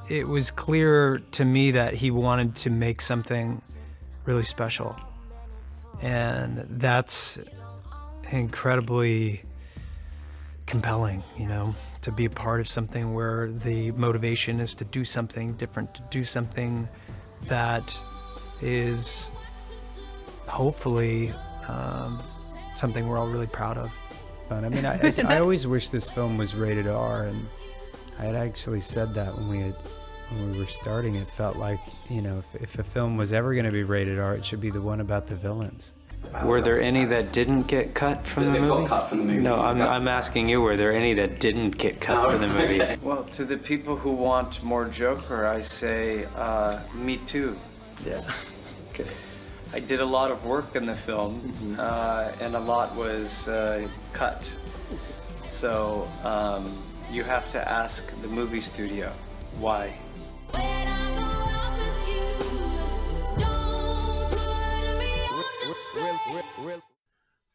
it was clear to me that he wanted to make something really special. And that's incredibly compelling, to be a part of something where the motivation is to do something different, to do something that is hopefully something we're all really proud of. I mean, I always wish this film was rated R, and I had actually said that when we were starting. It felt like, if a film was ever going to be rated R, it should be the one about the villains. Were there any that didn't get cut from the movie? Got cut from the movie. No, I'm asking you, were there any that didn't get cut from the movie? Okay. Well, to the people who want more Joker, I say, me too. Yeah. Okay. I did a lot of work in the film, and a lot was cut. So you have to ask the movie studio why.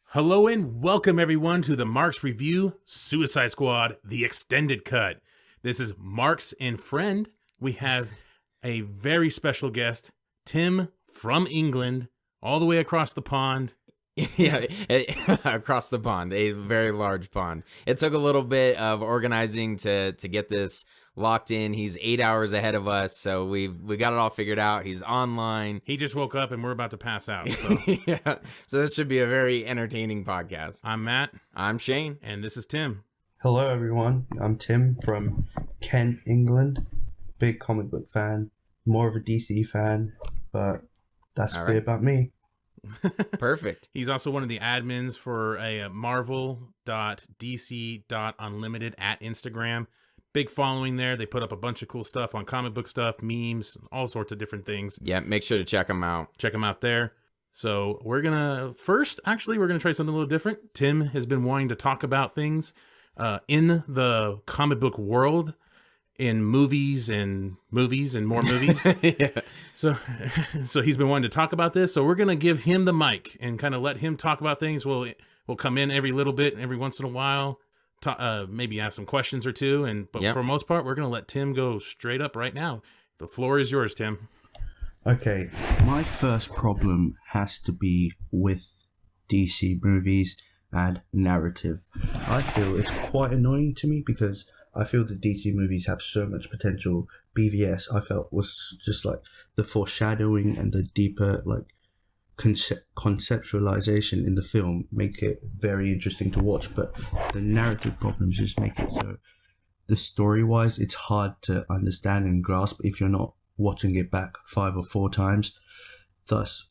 Hello and welcome everyone to the Marks Review Suicide Squad, the extended cut. This is Marks and friend. We have a very special guest, Tim from England, all the way across the pond. Yeah, across the pond, a very large pond. It took a little bit of organizing to get this locked in. He's 8 hours ahead of us, so we got it all figured out. He's online. He just woke up and we're about to pass out. So. Yeah, so this should be a very entertaining podcast. I'm Matt. I'm Shane. And this is Tim. Hello everyone, I'm Tim from Kent, England. Big comic book fan, more of a DC fan, but that's a bit about me. Perfect. He's also one of the admins for a marvel.dc.unlimited at Instagram. Big following there. They put up a bunch of cool stuff on comic book stuff, memes, all sorts of different things. Yeah, make sure to check them out. Check them out there. So we're going to try something a little different. Tim has been wanting to talk about things in the comic book world, in movies and more movies. Yeah. So he's been wanting to talk about this. So we're going to give him the mic and kind of let him talk about things. We'll come in every little bit, every once in a while, maybe ask some questions or two. But for the most part, we're going to let Tim go straight up right now. The floor is yours, Tim. Okay, my first problem has to be with DC movies and narrative. I feel it's quite annoying to me because I feel the DC movies have so much potential. BVS, I felt, was just like the foreshadowing and the deeper conceptualization in the film make it very interesting to watch, but the narrative problems just make it so the story-wise it's hard to understand and grasp if you're not watching it back 5 or 4 times. Thus,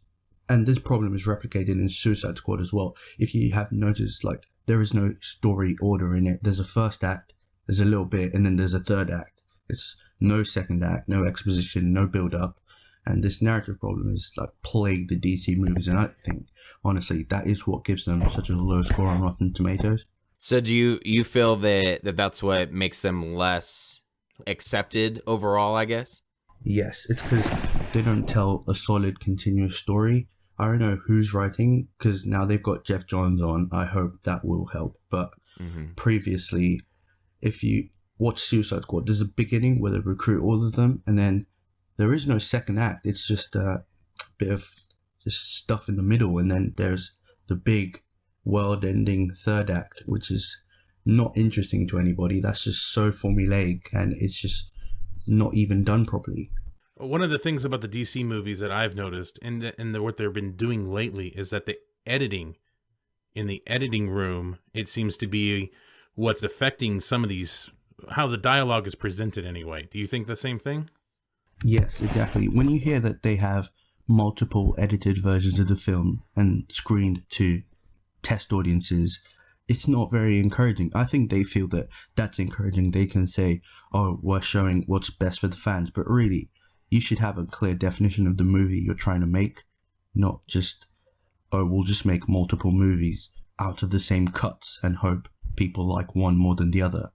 and this problem is replicated in Suicide Squad as well. If you have noticed, there is no story order in it. There's a first act, there's a little bit, and then there's a third act. It's no second act, no exposition, no build-up. And this narrative problem is plagued the DC movies, and I think, honestly, that is what gives them such a low score on Rotten Tomatoes. So do you feel that that's what makes them less accepted overall, I guess? Yes, it's because they don't tell a solid, continuous story. I don't know who's writing, because now they've got Jeff Johns on. I hope that will help. But previously, if you watch Suicide Squad, there's a beginning where they recruit all of them, and then there is no second act. It's just a bit of just stuff in the middle, and then there's the big world-ending third act, which is not interesting to anybody. That's just so formulaic, and it's just not even done properly. One of the things about the DC movies that I've noticed, and what they've been doing lately, is that the editing in the editing room, it seems to be what's affecting some of these, how the dialogue is presented anyway. Do you think the same thing? Yes, exactly. When you hear that they have multiple edited versions of the film and screened to test audiences, it's not very encouraging. I think they feel that that's encouraging. They can say, oh, we're showing what's best for the fans. But really, you should have a clear definition of the movie you're trying to make, not just, oh, we'll just make multiple movies out of the same cuts and hope people like one more than the other.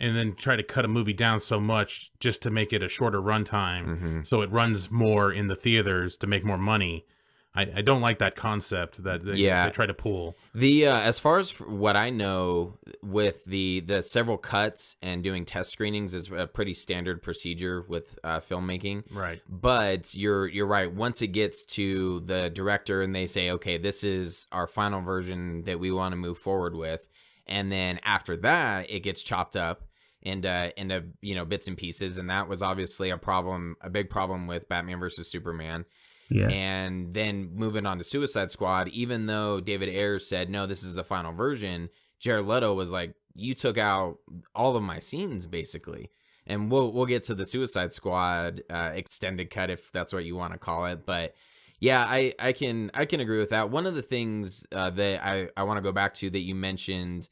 And then try to cut a movie down so much just to make it a shorter runtime, so it runs more in the theaters to make more money. I don't like that concept that they try to pull. The as far as what I know, with the several cuts and doing test screenings is a pretty standard procedure with filmmaking. Right. But you're right. Once it gets to the director and they say, okay, this is our final version that we want to move forward with, and then after that, it gets chopped up into bits and pieces, and that was obviously a big problem with Batman versus Superman. Yeah. And then moving on to Suicide Squad, even though David Ayers said, no, this is the final version, Jared Leto was like, you took out all of my scenes, basically. And we'll get to the Suicide Squad extended cut, if that's what you want to call it. But yeah, I can agree with that. One of the things that I want to go back to that you mentioned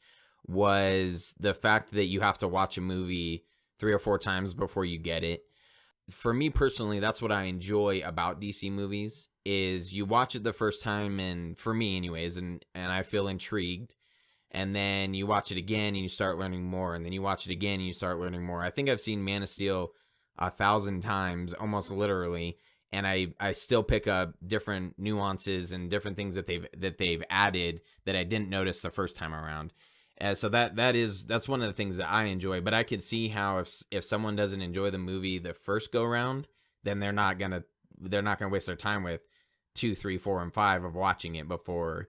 was the fact that you have to watch a movie 3 or 4 times before you get it. For me personally, that's what I enjoy about DC movies, is you watch it the first time, and for me anyways, and I feel intrigued, and then you watch it again and you start learning more, and then you watch it again and you start learning more. I think I've seen Man of Steel 1,000 times, almost literally, and I still pick up different nuances and different things that they've added that I didn't notice the first time around. So that's one of the things that I enjoy. But I could see how if someone doesn't enjoy the movie the first go round, then they're not gonna waste their time with 2, 3, 4, and 5 of watching it before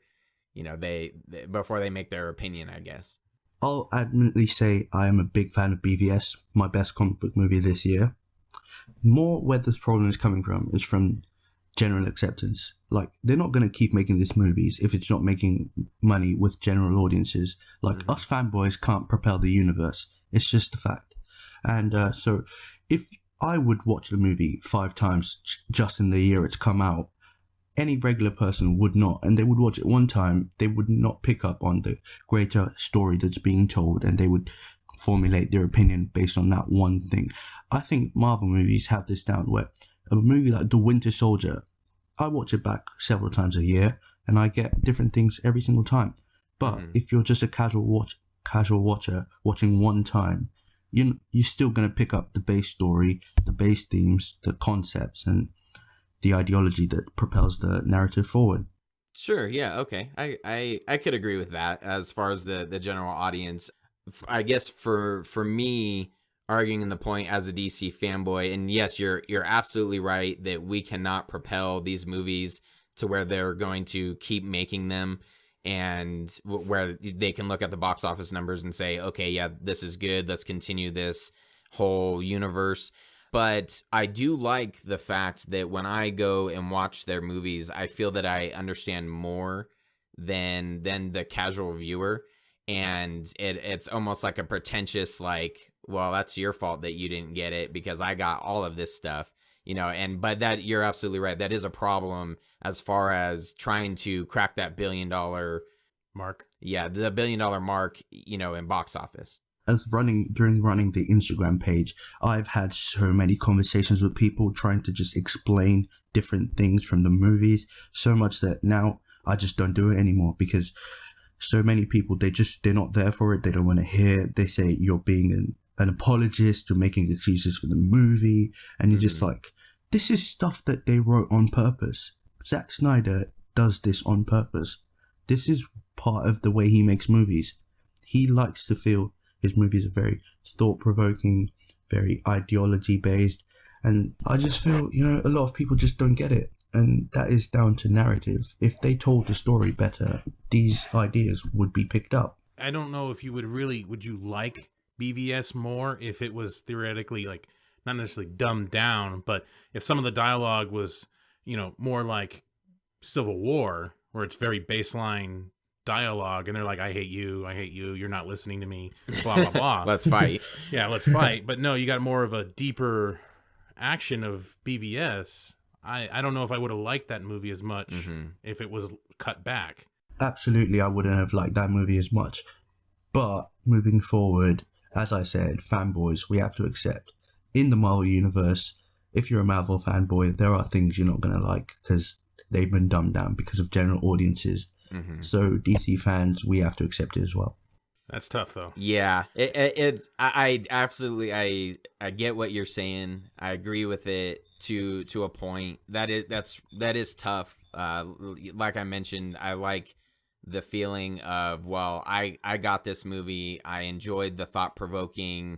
they make their opinion, I guess. I'll admittedly say I am a big fan of BVS, my best comic book movie this year. More where this problem is coming from is from general acceptance. Like, they're not going to keep making these movies if it's not making money with general audiences. Like, us fanboys can't propel the universe. It's just a fact. And so if I would watch the movie 5 times just in the year it's come out, any regular person would not, and they would watch it one time, they would not pick up on the greater story that's being told, and they would formulate their opinion based on that one thing. I think Marvel movies have this down, where a movie like The Winter Soldier, I watch it back several times a year, and I get different things every single time. But if you're just a casual watcher watching one time, you're still going to pick up the base story, the base themes, the concepts, and the ideology that propels the narrative forward. Sure, yeah, okay. I could agree with that as far as the general audience. I guess for me, arguing the point as a DC fanboy, and yes, you're absolutely right that we cannot propel these movies to where they're going to keep making them, and where they can look at the box office numbers and say, okay, yeah, this is good, let's continue this whole universe. But I do like the fact that when I go and watch their movies, I feel that I understand more than the casual viewer. And it's almost like a pretentious, like, well, that's your fault that you didn't get it because I got all of this stuff, but that, you're absolutely right. That is a problem as far as trying to crack that $1 billion mark. Yeah, the $1 billion mark, in box office. During running the Instagram page, I've had so many conversations with people trying to just explain different things from the movies, so much that now I just don't do it anymore, because so many people, they're not there for it. They don't want to hear it. They say you're being an apologist, you're making excuses for the movie, and you're just like, this is stuff that they wrote on purpose. Zack Snyder does this on purpose. This is part of the way he makes movies. He likes to feel his movies are very thought-provoking, very ideology-based, and I just feel, a lot of people just don't get it, and that is down to narrative. If they told the story better, these ideas would be picked up. I don't know if you would you like BVS more if it was theoretically, like, not necessarily dumbed down, but if some of the dialogue was, more like Civil War, where it's very baseline dialogue, and they're like, I hate you, you're not listening to me, blah, blah, blah. Let's fight. Yeah, let's fight. But no, you got more of a deeper action of BVS. I don't know if I would have liked that movie as much if it was cut back. Absolutely, I wouldn't have liked that movie as much. But moving forward, as I said, fanboys, we have to accept. In the Marvel Universe, if you're a Marvel fanboy, there are things you're not going to like because they've been dumbed down because of general audiences. So DC fans, we have to accept it as well. That's tough, though. Yeah, it's I absolutely I get what you're saying. I agree with it. to a point. That is tough. Like I mentioned, I like the feeling of, well, I got this movie. I enjoyed the thought-provoking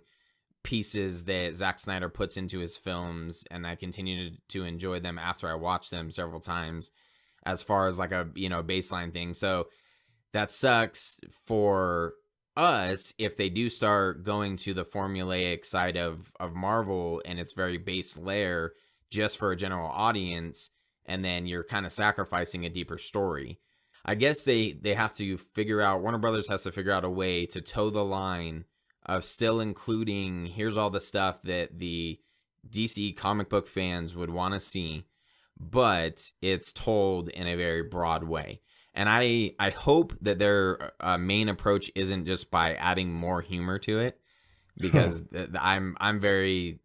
pieces that Zack Snyder puts into his films, and I continue to enjoy them after I watch them several times, as far as like a baseline thing. So that sucks for us if they do start going to the formulaic side of Marvel and its very base layer just for a general audience, and then you're kind of sacrificing a deeper story. I guess they have to figure out, Warner Brothers has to figure out a way to toe the line of still including, here's all the stuff that the DC comic book fans would want to see, but it's told in a very broad way. And I hope that their main approach isn't just by adding more humor to it, because I'm very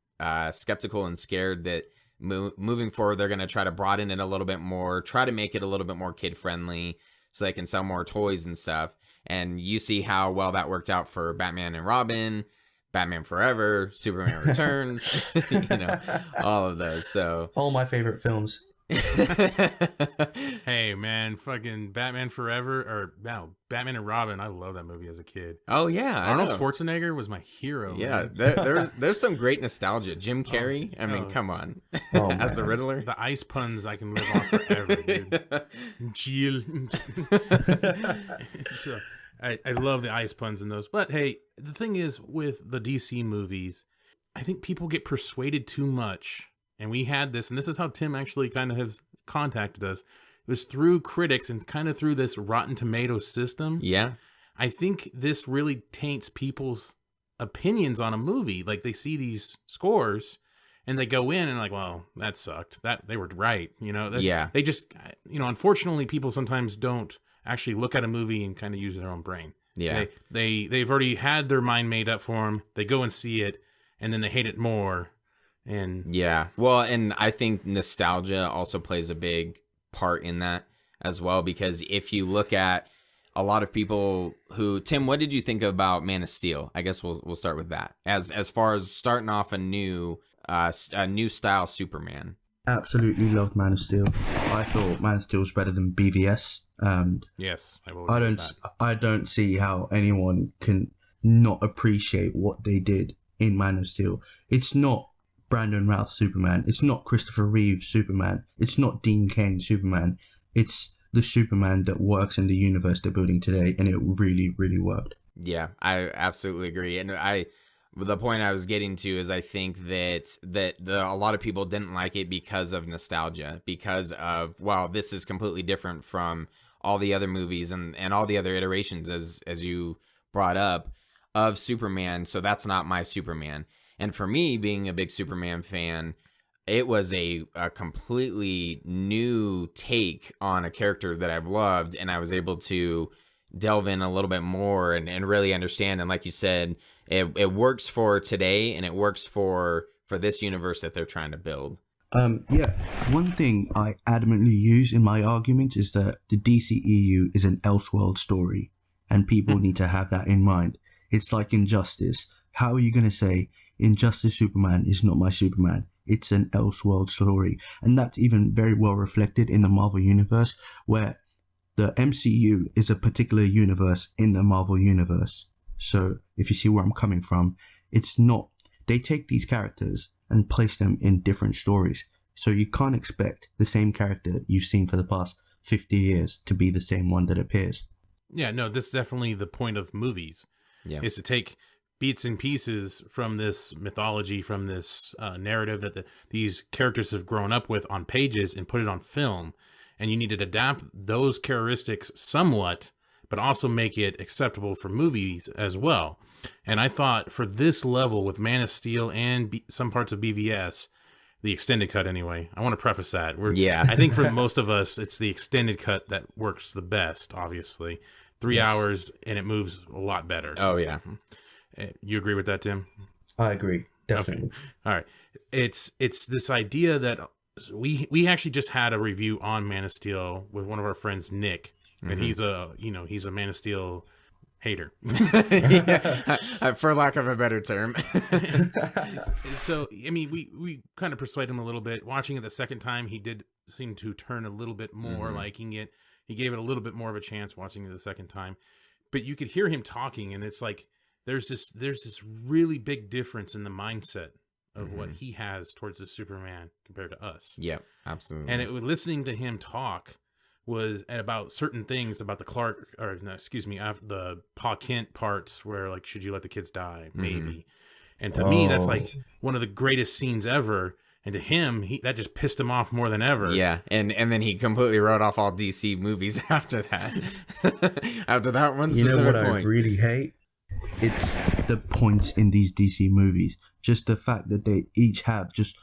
skeptical and scared that moving forward they're going to try to broaden it a little bit more, try to make it a little bit more kid friendly so they can sell more toys and stuff. And you see how well that worked out for Batman and Robin, Batman Forever, Superman Returns, all of those. So all my favorite films. Hey man, fucking Batman Forever, or no, Batman and Robin. I love that movie as a kid. Oh yeah, Arnold Schwarzenegger was my hero. Yeah, man. there's some great nostalgia. Jim Carrey. I mean, come on, as the Riddler. The ice puns I can live on forever, dude. Jill. So, I love the ice puns in those. But hey, the thing is with the DC movies, I think people get persuaded too much. And we had this, and this is how Tim actually kind of has contacted us. It was through critics and kind of through this Rotten Tomatoes system. Yeah. I think this really taints people's opinions on a movie. Like, they see these scores and they go in and like, well, that sucked. That they were right. Yeah. They just, unfortunately, people sometimes don't actually look at a movie and kind of use their own brain. Yeah. They've already had their mind made up for them. They go and see it and then they hate it more. And yeah, well, and I think nostalgia also plays a big part in that as well, because if you look at a lot of people who, Tim, what did you think about Man of Steel? I guess we'll start with that as far as starting off a new style Superman. Absolutely loved Man of Steel. I thought Man of Steel was better than BVS. Yes, I don't see how anyone can not appreciate what they did in Man of Steel. It's not Brandon Routh Superman. It's not Christopher Reeve Superman. It's not Dean Cain Superman. It's the Superman that works in the universe they're building today, and it really, really worked. Yeah, I absolutely agree. And the point I was getting to is I think that a lot of people didn't like it because of nostalgia, because of, well, this is completely different from all the other movies and all the other iterations, as you brought up, of Superman. So that's not my Superman. And for me, being a big Superman fan, it was a completely new take on a character that I've loved, and I was able to delve in a little bit more and really understand. And like you said, it works for today, and it works for this universe that they're trying to build. Yeah, one thing I adamantly use in my arguments is that the DCEU is an Elseworld story, and people need to have that in mind. It's like Injustice. How are you going to say Injustice Superman is not my Superman? It's an Elseworld story. And that's even very well reflected in the Marvel Universe, where the MCU is a particular universe in the Marvel Universe. So if you see where I'm coming from, it's not, they take these characters and place them in different stories. So you can't expect the same character you've seen for the past 50 years to be the same one that appears. Yeah, no, this is definitely the point of movies. Yeah. Is to take bits and pieces from this mythology, from this narrative that these characters have grown up with on pages, and put it on film. And you need to adapt those characteristics somewhat, but also make it acceptable for movies as well. And I thought for this level with Man of Steel and some parts of BVS, the extended cut anyway, I want to preface that. I think for most of us, it's the extended cut that works the best, obviously. 3 hours, and it moves a lot better. Oh, yeah. You agree with that, Tim? I agree, definitely. Okay. All right. It's this idea that we actually just had a review on Man of Steel with one of our friends, Nick, and he's a Man of Steel hater. For lack of a better term. So, I mean, we kind of persuaded him a little bit. Watching it the second time, he did seem to turn a little bit more liking it. He gave it a little bit more of a chance watching it the second time. But you could hear him talking, and it's like there's this really big difference in the mindset of what he has towards the Superman compared to us. Yep, absolutely. And listening to him talk was about certain things about the the Pa Kent parts where, like, should you let the kids die? Maybe. And to me, that's like one of the greatest scenes ever. And to him, that just pissed him off more than ever. Yeah, and then he completely wrote off all DC movies after that. After that one specific You know what point. I really hate? It's the points in these DC movies. Just the fact that they each have just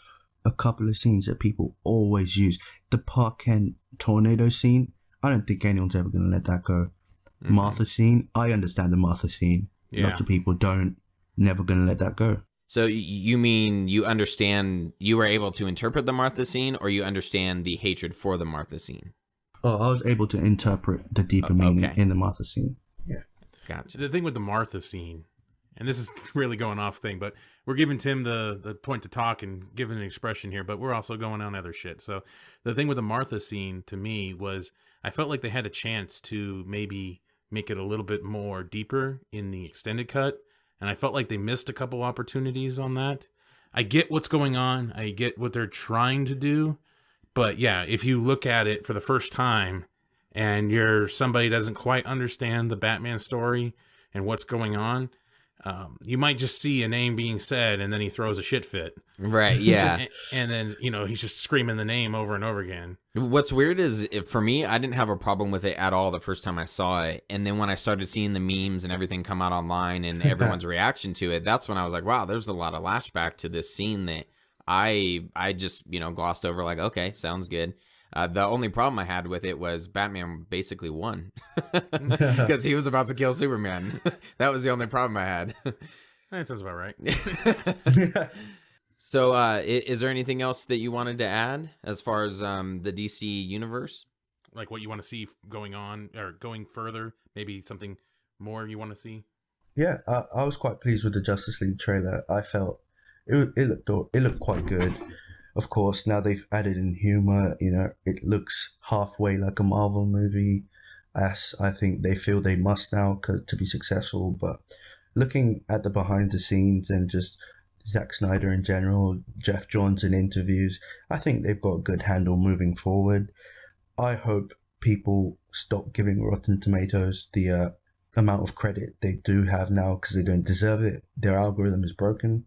a couple of scenes that people always use. The Park Kent tornado scene, I don't think anyone's ever going to let that go. Martha scene, I understand the Martha scene. Yeah. Lots of people don't. Never going to let that go. So you mean you understand, you were able to interpret the Martha scene, or you understand the hatred for the Martha scene? Oh, I was able to interpret the deeper meaning in the Martha scene. Yeah. Gotcha. The thing with the Martha scene, and this is really going off thing, but we're giving Tim the point to talk and giving an expression here, but we're also going on other shit. So the thing with the Martha scene to me was I felt like they had a chance to maybe make it a little bit more deeper in the extended cut. And I felt like they missed a couple opportunities on that. I get what's going on. I get what they're trying to do. But yeah, if you look at it for the first time and you're somebody who doesn't quite understand the Batman story and what's going on, you might just see a name being said and then he throws a shit fit. Right, yeah. And then, he's just screaming the name over and over again. What's weird is, for me, I didn't have a problem with it at all the first time I saw it. And then when I started seeing the memes and everything come out online and everyone's reaction to it, that's when I was like, wow, there's a lot of lashback to this scene that I just, glossed over, like, okay, sounds good. The only problem I had with it was Batman basically won because he was about to kill Superman. That was the only problem I had. That sounds about right. So is there anything else that you wanted to add as far as the DC universe? Like what you want to see going on or going further? Maybe something more you want to see? Yeah, I was quite pleased with the Justice League trailer. I felt it looked quite good. Of course, now they've added in humor, it looks halfway like a Marvel movie, as I think they feel they must now to be successful. But looking at the behind the scenes and just Zack Snyder in general, Jeff Johns in interviews, I think they've got a good handle moving forward. I hope people stop giving Rotten Tomatoes the amount of credit they do have now because they don't deserve it. Their algorithm is broken.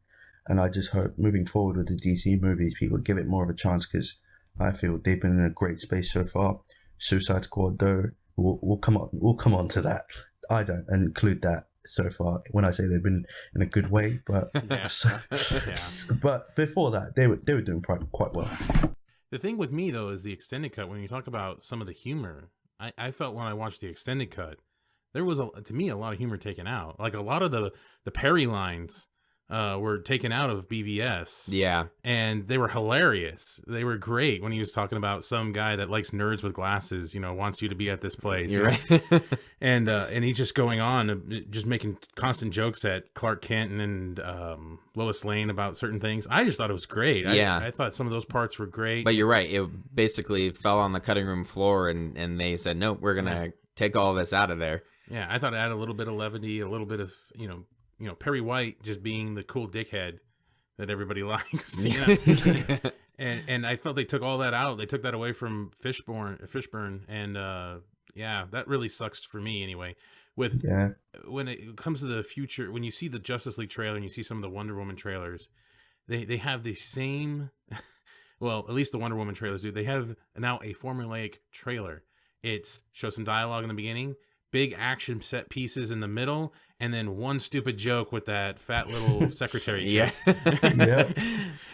And I just hope moving forward with the DC movies, people give it more of a chance because I feel they've been in a great space so far. Suicide Squad, though, we'll come on to that. I don't include that so far when I say they've been in a good way, but but before that, they were doing quite well. The thing with me though is the extended cut. When you talk about some of the humor, I felt when I watched the extended cut, there was to me a lot of humor taken out. Like a lot of the Perry lines were taken out of BVS. Yeah. And they were hilarious. They were great when he was talking about some guy that likes nerds with glasses, wants you to be at this place. You're right. And he's just going on, just making constant jokes at Clark Kent and Lois Lane about certain things. I just thought it was great. Yeah. I thought some of those parts were great. But you're right. It basically fell on the cutting room floor and they said, nope, we're going to take all this out of there. Yeah, I thought it had a little bit of levity, a little bit of, Perry White just being the cool dickhead that everybody likes. And I felt they took all that out. They took that away from Fishburne, and that really sucks for me anyway. When it comes to the future, when you see the Justice League trailer and you see some of the Wonder Woman trailers, they have the same. Well, at least the Wonder Woman trailers do. They have now a formulaic trailer. It's show some dialogue in the beginning, big action set pieces in the middle, and then one stupid joke with that fat little secretary chick. Yeah.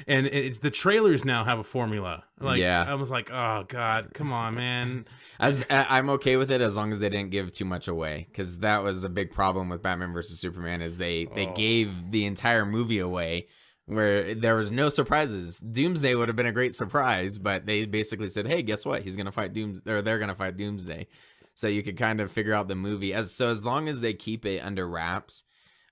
And it's the trailers now have a formula. Yeah. I was like, oh God, come on, man. I'm okay with it as long as they didn't give too much away, because that was a big problem with Batman versus Superman is they gave the entire movie away where there was no surprises. Doomsday would have been a great surprise, but they basically said, hey, guess what? He's gonna fight they're gonna fight Doomsday. so you could kind of figure out the movie. As long as they keep it under wraps,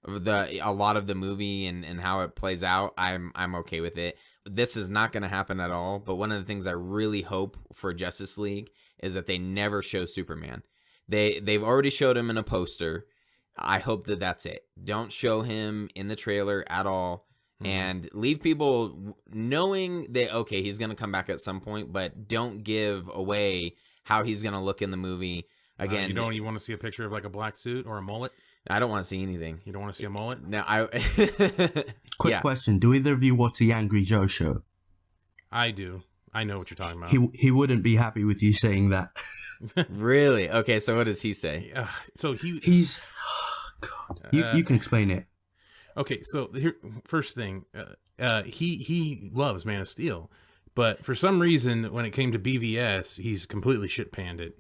a lot of the movie and how it plays out, I'm okay with it. This is not going to happen at all, but one of the things I really hope for Justice League is that they never show Superman. They've already showed him in a poster. I hope that that's it. Don't show him in the trailer at all, and leave people knowing that, okay, he's going to come back at some point, but don't give away how he's going to look in the movie. Again, you want to see a picture of like a black suit or a mullet? I don't want to see anything. You don't want to see a mullet? No, Quick question: do either of you watch the Angry Joe show? I do. I know what you're talking about. He wouldn't be happy with you saying that. Really? Okay, so what does he say? So he's God. You can explain it. Okay, so here, first thing, he loves Man of Steel, but for some reason, when it came to BVS, he's completely shit panned it.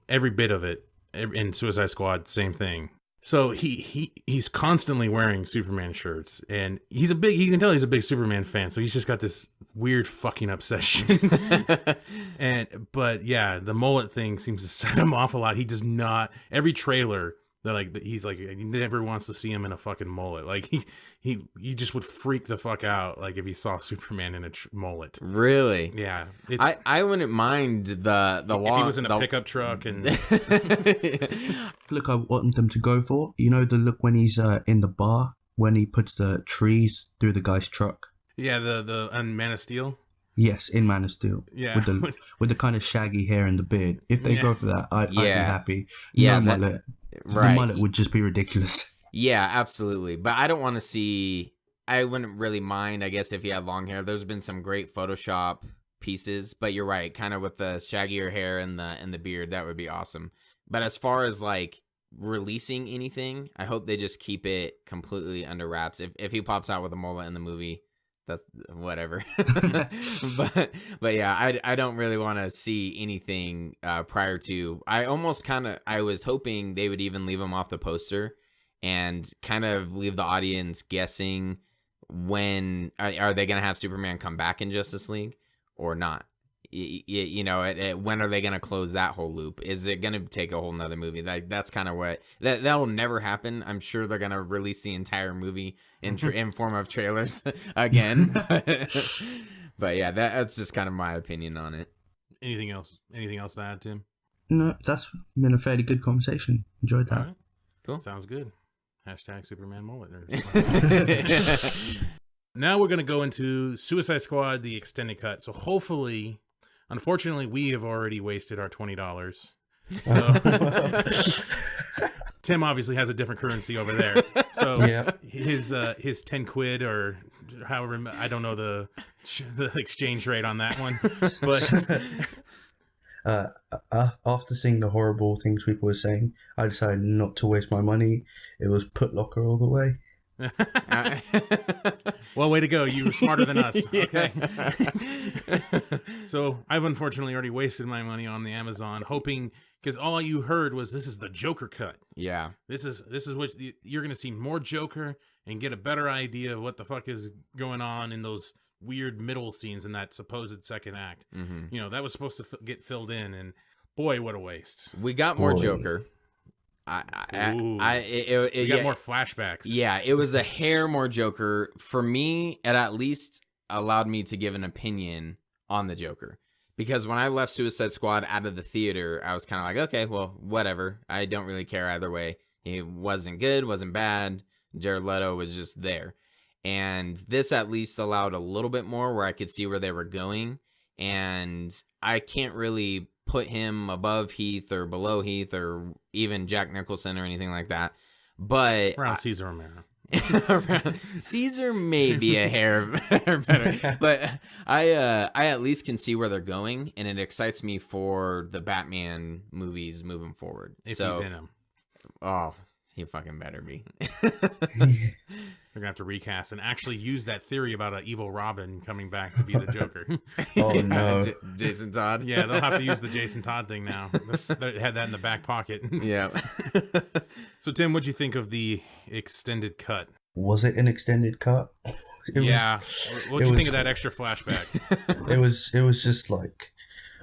Every bit of it. In Suicide Squad, same thing. So he's constantly wearing Superman shirts, and you can tell he's a big Superman fan. So he's just got this weird fucking obsession. But yeah, the mullet thing seems to set him off a lot. He does not. Every trailer he's like, he never wants to see him in a fucking mullet. Like he just would freak the fuck out like if he saw Superman in a mullet. Really? Yeah. I wouldn't mind the if he was in a pickup truck and Look, I want them to go for, you know, the look when he's in the bar when he puts the trees through the guy's truck. yeah, the Man of Steel. Yes, in Man of Steel. Yeah. With the kind of shaggy hair and the beard. If they go for that, I'd be happy. Yeah, no mullet. Right. The mullet would just be ridiculous. Yeah, absolutely. But I don't want to see. I wouldn't really mind, I guess, if he had long hair. There's been some great Photoshop pieces, but you're right, kind of with the shaggier hair and the beard, that would be awesome. But as far as like releasing anything, I hope they just keep it completely under wraps. If he pops out with a mullet in the movie, that's whatever. but yeah, I don't really want to see anything prior to. I was hoping they would even leave him off the poster and kind of leave the audience guessing when are they going to have Superman come back in Justice League or not. You know, when are they going to close that whole loop? Is it going to take a whole nother movie? That's kind of what that'll never happen. I'm sure they're going to release the entire movie in form of trailers again. But yeah, that's just kind of my opinion on it. Anything else to add, Tim? No, that's been a fairly good conversation. Enjoyed that. All right. Cool. Sounds good. # Superman mullet. Now we're going to go into Suicide Squad, the extended cut. So hopefully, unfortunately, we have already wasted our $20. So Tim obviously has a different currency over there. So Yeah. his 10 quid or however, I don't know the exchange rate on that one. But After seeing the horrible things people were saying, I decided not to waste my money. It was Put Locker all the way. well, way to go. You were smarter than us. Okay. So I've unfortunately already wasted my money on the Amazon, hoping, because all you heard was this is the Joker cut. Yeah. This is what you're going to see, more Joker and get a better idea of what the fuck is going on in those weird middle scenes in that supposed second act. Mm-hmm. You know, that was supposed to get filled in, and boy, what a waste. We got more Joker. We got more flashbacks. Yeah, it was a hair more Joker. For me, it at least allowed me to give an opinion on the Joker. Because when I left Suicide Squad out of the theater, I was kind of like, okay, well, whatever. I don't really care either way. He wasn't good, wasn't bad. Jared Leto was just there. And this at least allowed a little bit more where I could see where they were going. And I can't really put him above Heath or below Heath or even Jack Nicholson or anything like that. But around Caesar Romero. Caesar may be a hair better, but I at least can see where they're going, and it excites me for the Batman movies moving forward. If he's in them. Oh, he fucking better be. They're gonna have to recast and actually use that theory about an evil Robin coming back to be the Joker. Oh no, Jason Todd. Yeah, they'll have to use the Jason Todd thing now. They had that in the back pocket. Yeah. So Tim, what'd you think of the extended cut? Was it an extended cut? What'd you think of that extra flashback? It was just like,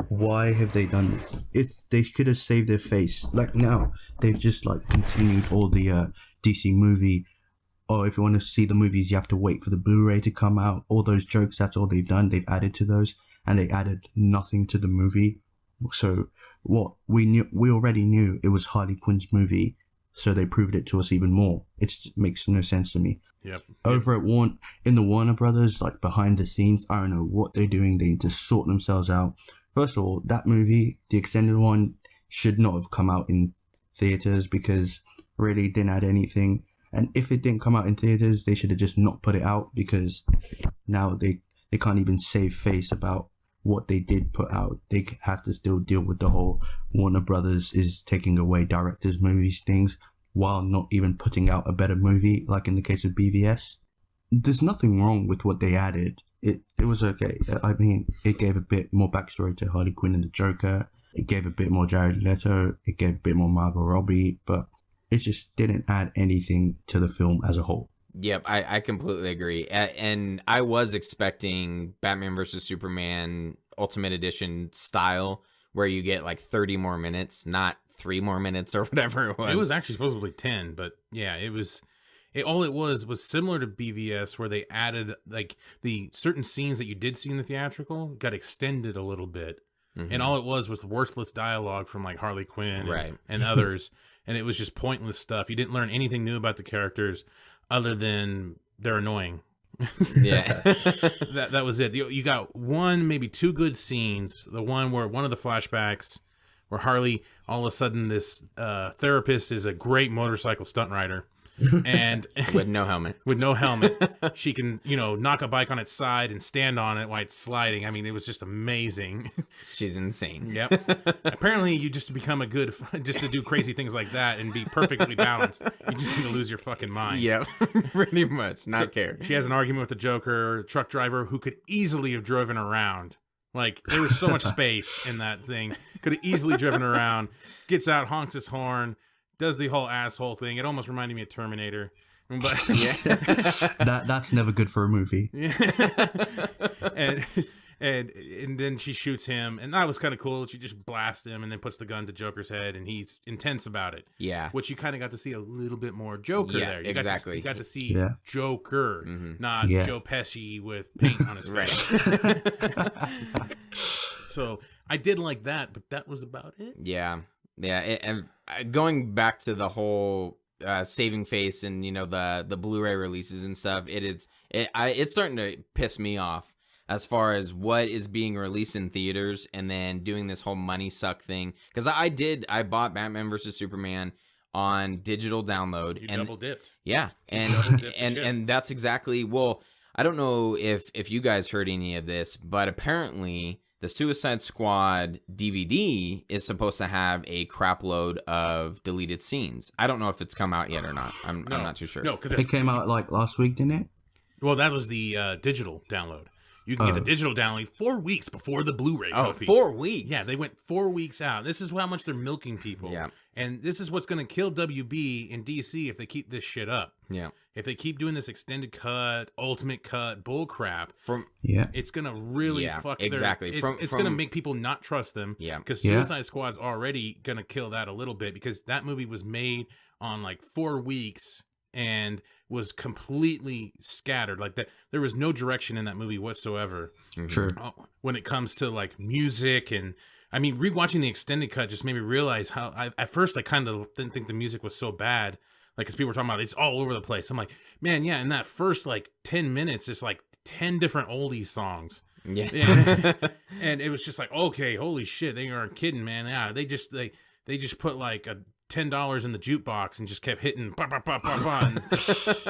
why have they done this? They could have saved their face. Like now, they've just like continued all the DC movie. Oh, if you want to see the movies, you have to wait for the Blu-ray to come out. All those jokes, that's all they've done. They've added to those, and they added nothing to the movie. So what we already knew it was Harley Quinn's movie. So they proved it to us even more. It makes no sense to me. Yep. Over at in the Warner Brothers, like behind the scenes, I don't know what they're doing. They need to sort themselves out. First of all, that movie, the extended one, should not have come out in theaters because really didn't add anything. And if it didn't come out in theaters, they should have just not put it out because now they can't even save face about what they did put out. They have to still deal with the whole Warner Brothers is taking away directors' movies things while not even putting out a better movie, like in the case of BVS. There's nothing wrong with what they added. It was okay. I mean, it gave a bit more backstory to Harley Quinn and the Joker. It gave a bit more Jared Leto. It gave a bit more Margot Robbie, but it just didn't add anything to the film as a whole. Yep, I completely agree. And I was expecting Batman vs. Superman Ultimate Edition style, where you get like 30 more minutes, not 3 more minutes or whatever it was. It was actually supposedly 10, but yeah, all it was similar to BVS, where they added like the certain scenes that you did see in the theatrical got extended a little bit. Mm-hmm. And all it was worthless dialogue from like Harley Quinn and others. And it was just pointless stuff. You didn't learn anything new about the characters other than they're annoying. Yeah. that was it. You got one, maybe 2 good scenes. The one where one of the flashbacks where Harley, all of a sudden this therapist is a great motorcycle stunt rider. And with no helmet. She can, knock a bike on its side and stand on it while it's sliding. I mean, it was just amazing. She's insane. Yep. Apparently, you just become just to do crazy things like that and be perfectly balanced, you just need to lose your fucking mind. Yep. Pretty much. Not care. She has an argument with the Joker, truck driver, who could easily have driven around. Like, there was so much space in that thing. Could have easily driven around. Gets out, honks his horn. Does the whole asshole thing. It almost reminded me of Terminator. But yeah. That's never good for a movie. Yeah. and then she shoots him, and that was kind of cool. She just blasts him and then puts the gun to Joker's head, and he's intense about it. Yeah. Which you kind of got to see a little bit more Joker there. You exactly. You got to see Joker, not Joe Pesci with paint on his face. So I did like that, but that was about it. Yeah. Yeah, and going back to the whole saving face and the Blu-ray releases and stuff, it's starting to piss me off as far as what is being released in theaters and then doing this whole money suck thing. Because I bought Batman vs. Superman on digital download. You double dipped. Yeah, and that's exactly, well, I don't know if you guys heard any of this, but apparently the Suicide Squad DVD is supposed to have a crap load of deleted scenes. I don't know if it's come out yet or not. I'm not too sure. No, because it came out like last week, didn't it? Well, that was the digital download. You can get the digital download 4 weeks before the Blu-ray copy. 4 weeks? Yeah, they went 4 weeks out. This is how much they're milking people. Yeah. And this is what's going to kill WB in DC if they keep this shit up. Yeah. If they keep doing this extended cut, ultimate cut bull crap, it's going to really fuck exactly. It's going to make people not trust them. Yeah. Because Suicide Squad's already going to kill that a little bit because that movie was made on like 4 weeks and was completely scattered. Like that, there was no direction in that movie whatsoever. Sure. When it comes to like music and, I mean, rewatching the extended cut just made me realize how at first I kind of didn't think the music was so bad. Like, because people were talking about it's all over the place. I'm like, man, yeah, in that first like 10 minutes, it's like 10 different oldies songs. Yeah. And it was just like, okay, holy shit, they aren't kidding, man. Yeah, they just put like a $10 in the jukebox and just kept hitting and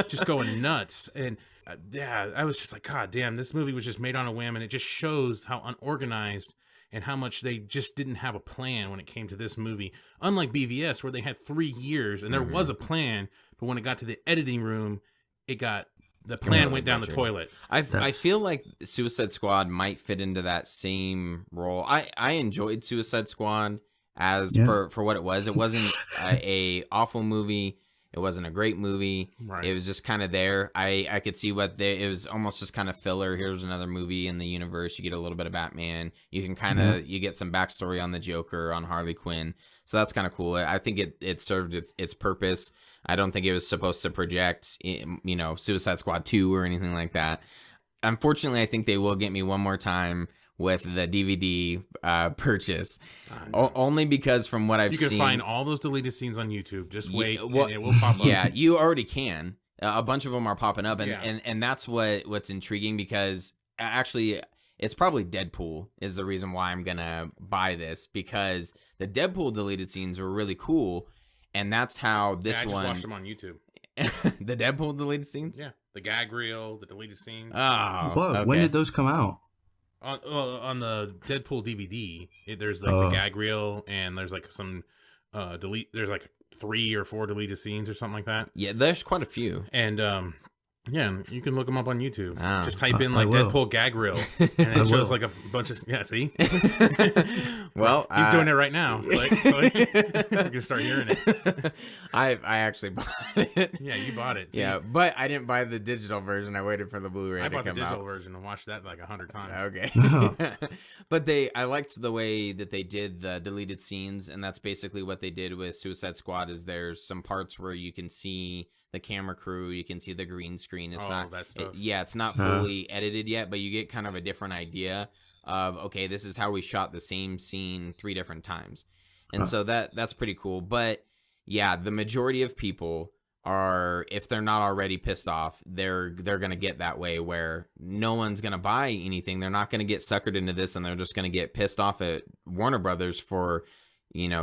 just going nuts. And I was just like, God damn, this movie was just made on a whim, and it just shows how unorganized and how much they just didn't have a plan when it came to this movie. Unlike BVS, where they had 3 years and there was a plan, but when it got to the editing room, the plan went down the toilet. I feel like Suicide Squad might fit into that same role. I enjoyed Suicide Squad for what it was. It wasn't a awful movie. It wasn't a great movie. Right. It was just kind of there. I could see it was almost just kind of filler. Here's another movie in the universe. You get a little bit of Batman. You can kind of you get some backstory on the Joker, on Harley Quinn. So that's kind of cool. I think it served its purpose. I don't think it was supposed to project, Suicide Squad 2 or anything like that. Unfortunately, I think they will get me one more time with the DVD purchase. Only because from what I've seen... You can find all those deleted scenes on YouTube. Just wait, and it will pop up. Yeah, you already can. A bunch of them are popping up, and that's what's intriguing, because actually... It's probably Deadpool is the reason why I'm going to buy this, because the Deadpool deleted scenes were really cool, and that's how this I one... just watched them on YouTube. The Deadpool deleted scenes? Yeah. The gag reel, the deleted scenes. Oh, Whoa, okay. when did those come out? On the Deadpool DVD, there's like the gag reel, and there's like some there's like 3 or 4 deleted scenes or something like that. Yeah, there's quite a few. And yeah, you can look them up on YouTube. Oh. Just type in like Deadpool gag reel, and it shows like a bunch of see. Well, he's doing it right now. Like we're gonna start hearing it. I actually bought it. Yeah, you bought it. See? Yeah, but I didn't buy the digital version. I waited for the Blu-ray to come out. I bought the digital version and watched that like 100 times. Okay. But I liked the way that they did the deleted scenes, and that's basically what they did with Suicide Squad. Is there's some parts where you can see the camera crew, you can see the green screen. It's not that stuff. It's not fully edited yet, but you get kind of a different idea of, okay, this is how we shot the same scene 3 different times. And so that's pretty cool. But yeah, the majority of people are, if they're not already pissed off, they're going to get that way where no one's going to buy anything. They're not going to get suckered into this, and they're just going to get pissed off at Warner Brothers for,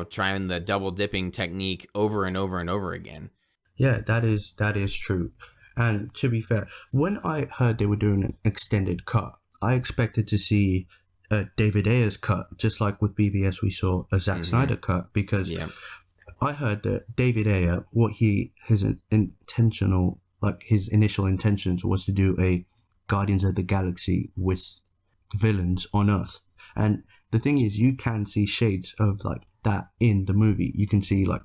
trying the double dipping technique over and over and over again. Yeah, that is true. And to be fair, when I heard they were doing an extended cut, I expected to see a David Ayer's cut, just like with BVS we saw a Zack Snyder cut, because I heard that David Ayer, his initial intentions was to do a Guardians of the Galaxy with villains on Earth. And the thing is, you can see shades of like that in the movie. You can see like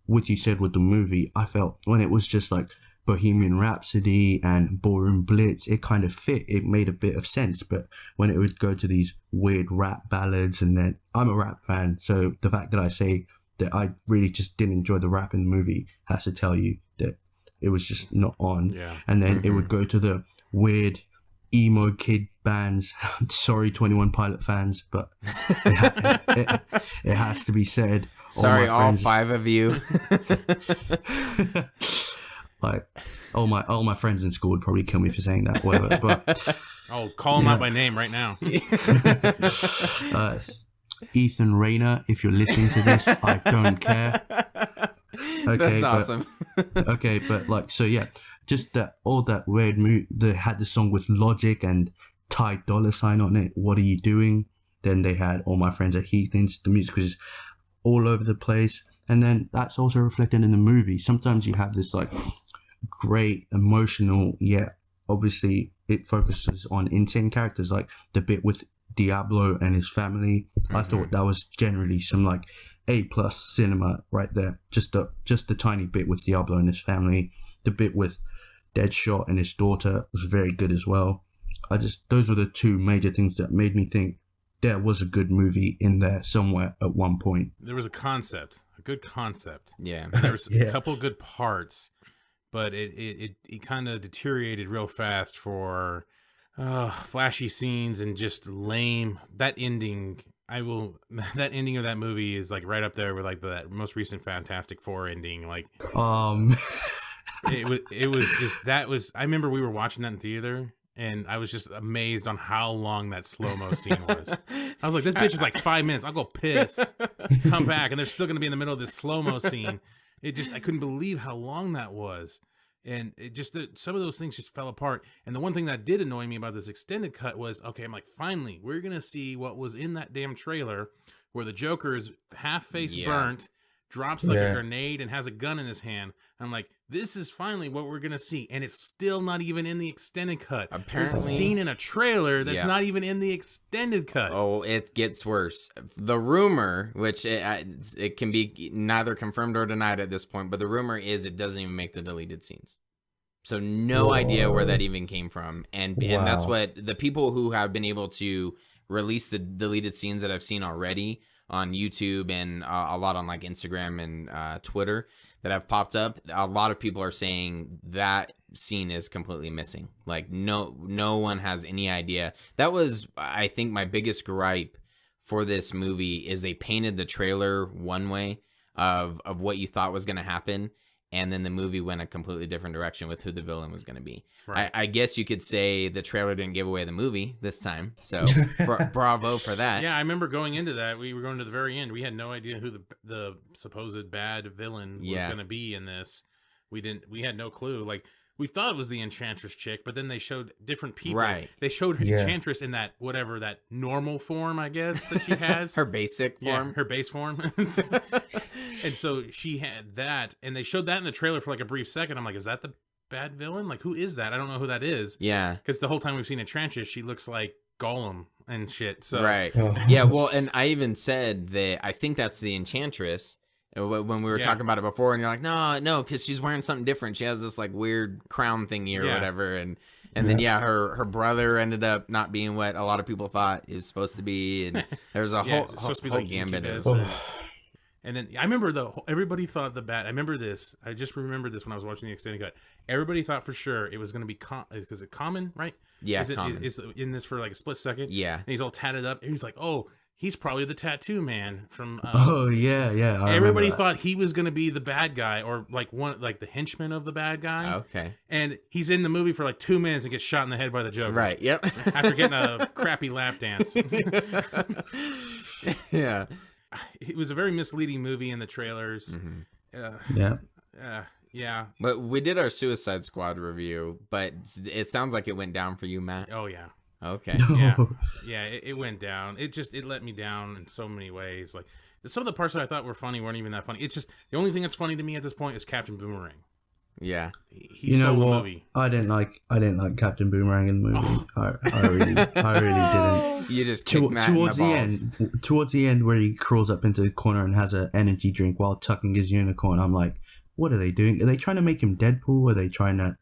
what you said with the movie. I felt when it was just like Bohemian Rhapsody and Ballroom Blitz, it kind of fit. It made a bit of sense. But when it would go to these weird rap ballads, and then I'm a rap fan, so the fact that I say that I really just didn't enjoy the rap in the movie has to tell you that it was just not on. Yeah. And then it would go to the weird emo kid bands. Sorry, 21 Pilot fans, but it has to be said. Sorry, all 5 of you. Like all my friends in school would probably kill me for saying that. Whatever, but I'll call him out by name right now. Ethan Rayner, if you're listening to this, I don't care. Okay, that's awesome. Okay, but like, so yeah, just that all that weird they had the song with Logic and Ty Dolla $ign on it. What are you doing? Then they had All My Friends Are Heathens. The music was all over the place, and then that's also reflected in the movie. Sometimes you have this like great emotional, yet obviously it focuses on insane characters, like the bit with Diablo and his family. I thought that was generally some like A+ cinema right there. Just the tiny bit with Diablo and his family. The bit with Deadshot and his daughter was very good as well. Those were the 2 major things that made me think there was a good movie in there somewhere at one point. There was a good concept. Yeah. There was a couple good parts, but it kind of deteriorated real fast for flashy scenes and just lame. That ending of that movie is like right up there with like that most recent Fantastic Four ending. Like, it was just I remember we were watching that in theater, and I was just amazed on how long that slow-mo scene was. I was like, this bitch is like 5 minutes. I'll go piss, come back, and they're still going to be in the middle of this slow-mo scene. I couldn't believe how long that was. And it just, some of those things just fell apart. And the one thing that did annoy me about this extended cut was, okay, I'm like, finally, we're going to see what was in that damn trailer where the Joker is half-face burnt, drops like a grenade and has a gun in his hand. I'm like, this is finally what we're gonna see, and it's still not even in the extended cut. Apparently, there's a scene in a trailer that's yeah. not even in the extended cut. Oh, it gets worse. The rumor, which it can be neither confirmed or denied at this point, but the rumor is it doesn't even make the deleted scenes. So no idea where that even came from, and that's what the people who have been able to release the deleted scenes that I've seen already on YouTube and a lot on like Instagram and Twitter that have popped up. A lot of people are saying that scene is completely missing. Like no one has any idea. That was, I think, my biggest gripe for this movie is they painted the trailer one way of what you thought was going to happen, and then the movie went a completely different direction with who the villain was going to be. Right. I guess you could say the trailer didn't give away the movie this time, so bravo for that. Yeah, I remember going into that. We were going to the very end. We had no idea who the supposed bad villain was going to be in this. We had no clue. Like, we thought it was the Enchantress chick, but then they showed different people. Right. They showed her Enchantress in that normal form, I guess, that she has. Her basic form. Yeah, her base form. And so she had that, and they showed that in the trailer for like a brief second. I'm like, is that the bad villain? Like, who is that? I don't know who that is. Yeah. Because the whole time we've seen Enchantress, she looks like Gollum and shit. So. Right. Yeah, well, and I even said that I think that's the Enchantress when we were talking about it before, and you're like, no, because she's wearing something different. She has this like weird crown thingy or whatever, and then her brother ended up not being what a lot of people thought he was supposed to be, and there was a whole gambit of. And then I remember everybody thought I remember this. I just remembered this when I was watching the extended cut. Everybody thought for sure it was going to be because it's Common, right? Yeah, Common. Is in this for like a split second. Yeah, and he's all tatted up. And he's like, oh. He's probably the tattoo man from. Yeah. Everybody thought he was going to be the bad guy, or like the henchman of the bad guy. Okay. And he's in the movie for like 2 minutes and gets shot in the head by the Joker. Right. Yep. After getting a crappy lap dance. Yeah. It was a very misleading movie in the trailers. Mm-hmm. Yeah. But we did our Suicide Squad review, but it sounds like it went down for you, Matt. Oh yeah. Okay. Yeah. It went down. It let me down in so many ways. Like some of the parts that I thought were funny weren't even that funny. It's just the only thing that's funny to me at this point is Captain Boomerang. Yeah. He stole the movie. I didn't like Captain Boomerang in the movie. I really didn't. You just kicked Matt towards in the balls. Towards the end, where he crawls up into the corner and has an energy drink while tucking his unicorn, I'm like, what are they doing? Are they trying to make him Deadpool? Are they trying to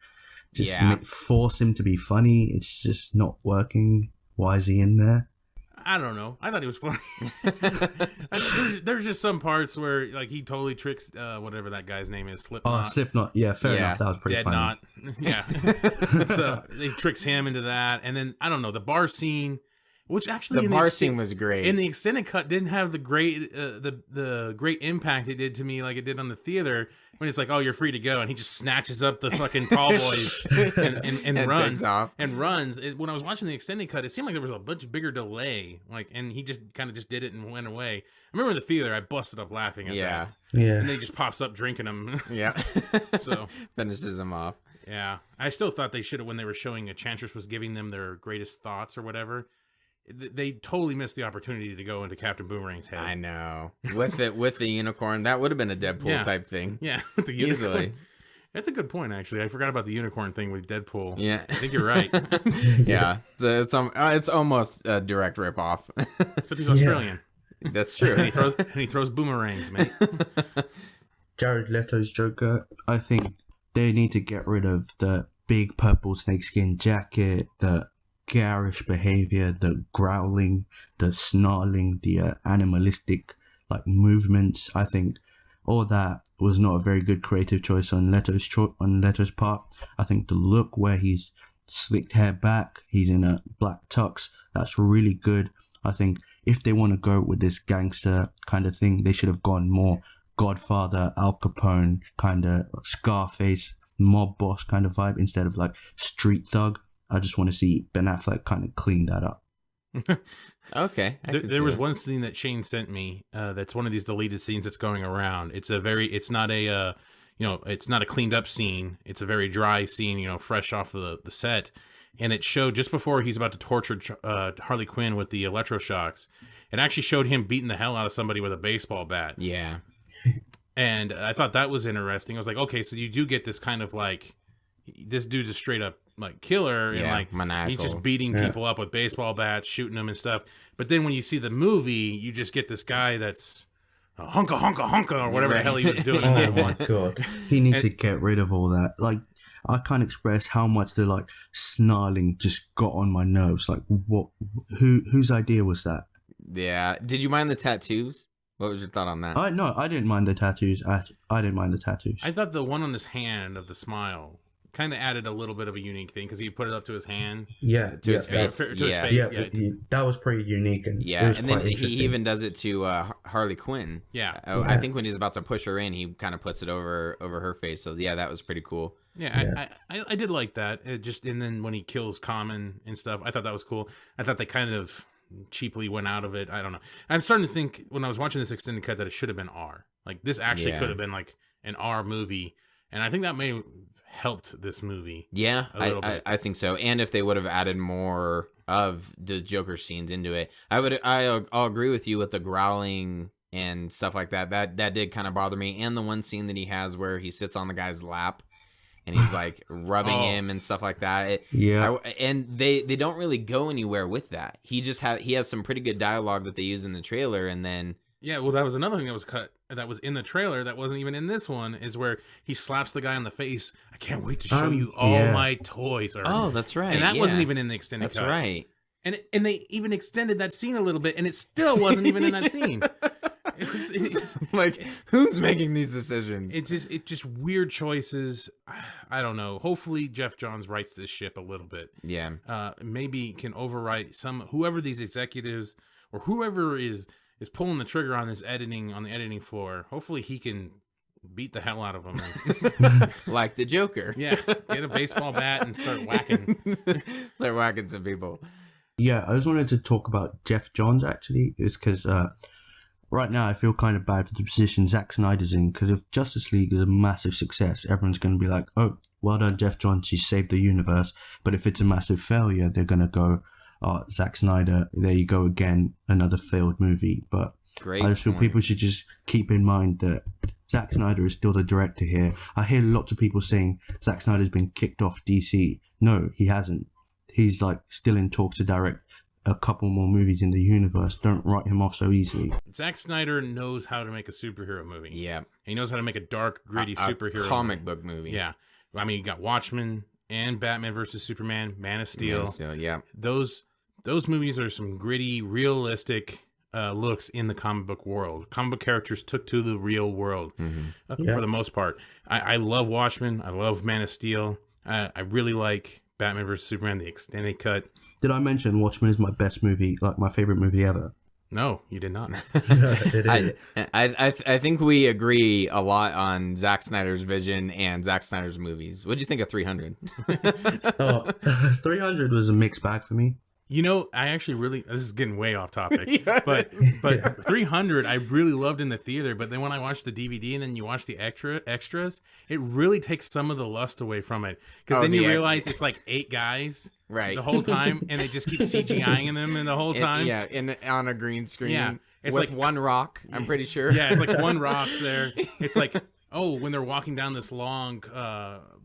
just force him to be funny? It's just not working. Why is he in there? I don't know. I thought he was funny. There's just some parts where like he totally tricks whatever that guy's name is, Slipknot. Oh, Slipknot. Yeah, fair enough. That was pretty funny. Yeah. So he tricks him into that, and then I don't know, the bar scene, which actually the bar scene was great. In the extended cut, didn't have the great the great impact it did to me like it did on the theater. When it's like, oh, you're free to go, and he just snatches up the fucking tall boys and runs off. And runs. When I was watching the extended cut, it seemed like there was a much bigger delay, like, and he just kind of just did it and went away. I remember in the theater, I busted up laughing at that. Yeah. And then he just pops up drinking them. Yeah. So finishes him off. Yeah, I still thought they should have, when they were showing Enchantress was giving them their greatest thoughts or whatever. They totally missed the opportunity to go into Captain Boomerang's head. I know. With the unicorn, that would have been a Deadpool type thing. Yeah, with the unicorn. Easily. That's a good point, actually. I forgot about the unicorn thing with Deadpool. Yeah. I think you're right. Yeah. So it's almost a direct ripoff. Except he's Australian. That's true. And he throws boomerangs, mate. Jared Leto's Joker, I think they need to get rid of the big purple snakeskin jacket, the garish behavior, the growling, the snarling, the animalistic movements. I think all that was not a very good creative choice on Leto's part. I think the look where he's slicked hair back, he's in a black tux, that's really good. I think if they want to go with this gangster kind of thing, they should have gone more Godfather, Al Capone, kind of Scarface, mob boss kind of vibe instead of street thug. I just want to see Ben Affleck kind of clean that up. Okay. There was one scene that Shane sent me that's one of these deleted scenes that's going around. It's not a cleaned up scene. It's a very dry scene, fresh off the set. And it showed just before he's about to torture Harley Quinn with the electroshocks. It actually showed him beating the hell out of somebody with a baseball bat. Yeah. And I thought that was interesting. I was like, okay, so you do get this kind of like, this dude's a straight up like killer, and like maniacal. he's just beating people up with baseball bats, shooting them and stuff. But then when you see the movie, you just get this guy that's honka honka honka or whatever the hell he was doing. Oh my god, he needs to get rid of all that. Like, I can't express how much the like snarling just got on my nerves. Like, what? Whose idea was that? Yeah. Did you mind the tattoos? What was your thought on that? No, I didn't mind the tattoos. I didn't mind the tattoos. I thought the one on his hand of the smile kind of added a little bit of a unique thing because he put it up to his hand. Yeah, To his face. To his Yeah. face. yeah, that was pretty unique, and Yeah, it was and quite then he interesting. even does it to Harley Quinn. Yeah. I think when he's about to push her in, he kind of puts it over her face. So yeah, that was pretty cool. Yeah, I did like that. And then when he kills Common and stuff, I thought that was cool. I thought they kind of cheaply went out of it. I don't know. I'm starting to think when I was watching this extended cut that it should have been R. Like, this actually could have been like an R movie, and I think that may have helped this movie. Yeah, a little bit. I think so. And if they would have added more of the Joker scenes into it, I'll agree with you with the growling and stuff like that. That did kind of bother me. And the one scene that he has where he sits on the guy's lap and he's like rubbing him and stuff like that. And they don't really go anywhere with that. He has some pretty good dialogue that they use in the trailer, and then yeah, well, that was another thing that was cut. That was in the trailer. That wasn't even in this one. Is where he slaps the guy on the face. I can't wait to show you all my toys. Oh, that's right. And that wasn't even in the extended That's cut. right. And they even extended that scene a little bit, and it still wasn't even in that scene. It's Like, who's making these decisions? It's just weird choices. I don't know. Hopefully Jeff Johns writes this ship a little bit. Yeah. Maybe can overwrite whoever these executives or whoever is pulling the trigger on this editing on the editing floor. Hopefully he can beat the hell out of them. Like the Joker. Yeah, get a baseball bat and start whacking. Start whacking some people. Yeah, I just wanted to talk about Jeff Johns, actually. It's because right now I feel kind of bad for the position Zack Snyder's in, because if Justice League is a massive success, everyone's going to be like, oh, well done, Jeff Johns, he saved the universe. But if it's a massive failure, they're going to go, oh, Zack Snyder, there you go again, another failed movie. But Great I just feel point. people should just keep in mind that Zack Snyder is still the director here. I hear lots of people saying Zack Snyder's been kicked off DC. No, he hasn't. He's like still in talks to direct a couple more movies in the universe. Don't write him off so easily. Zack Snyder knows how to make a superhero movie. Yeah. He knows how to make a dark, gritty superhero comic movie. book movie. Yeah. I mean, you got Watchmen and Batman versus Superman, Man of Steel. Yeah. Those movies are some gritty, realistic looks in the comic book world. Comic book characters took to the real world for the most part. I love Watchmen. I love Man of Steel. I really like Batman vs. Superman, the extended cut. Did I mention Watchmen is my best movie, like my favorite movie ever? No, you did not. It is. I think we agree a lot on Zack Snyder's vision and Zack Snyder's movies. What'd you think of 300? 300 was a mixed bag for me. You know, I actually really, this is getting way off topic, but 300 I really loved in the theater, but then when I watched the DVD and then you watch the extras, it really takes some of the lust away from it. Because then you realize it's like 8 guys the whole time, and they just keep CGIing them the whole time. On a green screen. Yeah, it's with like one rock, I'm pretty sure. Yeah, it's like one rock there. It's like, when they're walking down this long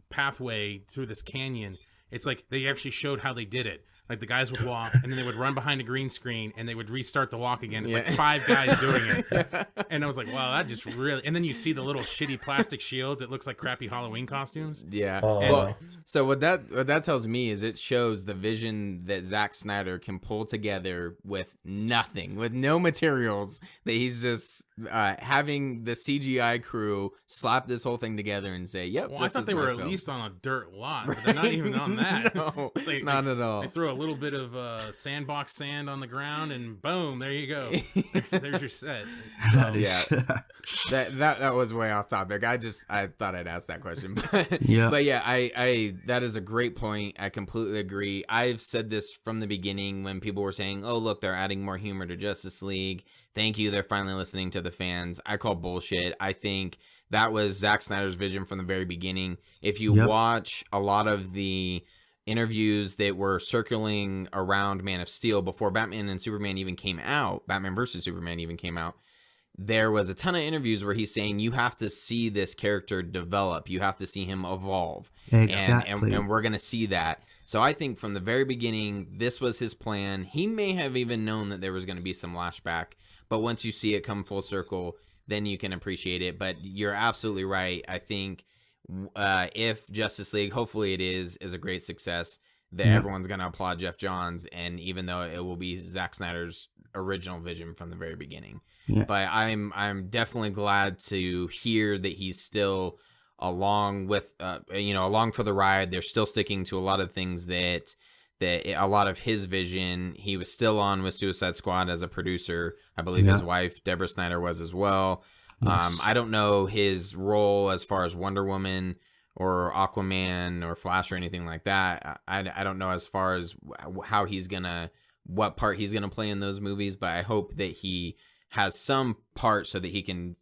pathway through this canyon, it's like they actually showed how they did it. Like the guys would walk, and then they would run behind a green screen, and they would restart the walk again. It's like 5 guys doing it, and I was like, "Wow, that just really." And then you see the little shitty plastic shields. It looks like crappy Halloween costumes. Yeah. Well, so what that tells me is it shows the vision that Zack Snyder can pull together with nothing, with no materials. That he's just having the CGI crew slap this whole thing together and say, "Yep." Well, I thought they were at least on a dirt lot, but they're not even on that. No, not at all. They throw a little bit of sandbox sand on the ground, and boom, there you go. There's your set. That is. That was way off topic. I thought I'd ask that question. But yeah, I that is a great point. I completely agree. I've said this from the beginning when people were saying, "Oh, look, they're adding more humor to Justice League. Thank you. They're finally listening to the fans." I call bullshit. I think that was Zack Snyder's vision from the very beginning. If you watch a lot of the interviews that were circling around Man of Steel before Batman and Superman even came out, Batman versus Superman even came out, there was a ton of interviews where he's saying you have to see this character develop, you have to see him evolve. Exactly. And we're going to see that. So I think from the very beginning, this was his plan. He may have even known that there was going to be some lashback, but once you see it come full circle, then you can appreciate it. But you're absolutely right. I think if Justice League, hopefully it is a great success, that everyone's going to applaud Jeff Johns, and even though it will be Zack Snyder's original vision from the very beginning. Yeah. But I'm definitely glad to hear that he's still along with along for the ride. They're still sticking to a lot of things that a lot of his vision. He was still on with Suicide Squad as a producer. I believe his wife Deborah Snyder was as well. Yes. I don't know his role as far as Wonder Woman or Aquaman or Flash or anything like that. I don't know as far as how what part he's gonna play in those movies, but I hope that he has some part so that he can,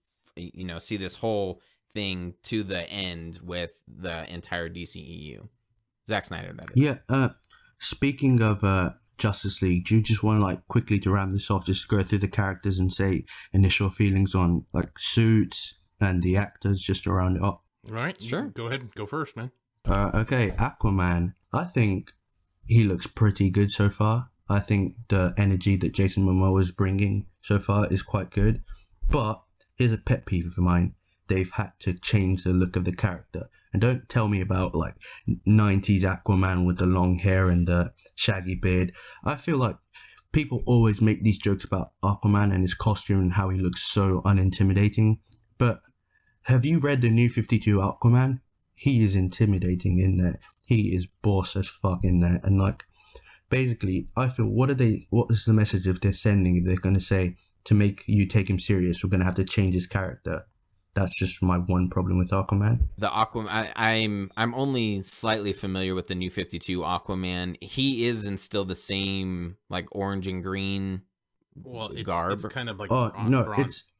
see this whole thing to the end with the entire DCEU. Zack Snyder, that is. Yeah. Speaking of Justice League, do you just want to quickly to round this off, just go through the characters and say initial feelings on Suits and the actors, just to round it up? Right. Sure. Go ahead. Go first, man. Okay, Aquaman. I think he looks pretty good so far. I think the energy that Jason Momoa is bringing so far is quite good. But here's a pet peeve of mine. They've had to change the look of the character. And don't tell me about 90s Aquaman with the long hair and the shaggy beard. I feel like people always make these jokes about Aquaman and his costume and how he looks so unintimidating. But have you read the New 52 Aquaman? He is intimidating in there. He is boss as fuck in there. And basically, I feel, what is the message if they're sending? If they're going to say, to make you take him serious, we're going to have to change his character. That's just my one problem with Aquaman. The Aquaman, I'm only slightly familiar with the New 52 Aquaman. He is in still the same orange and green garb. It's kind of like bronze.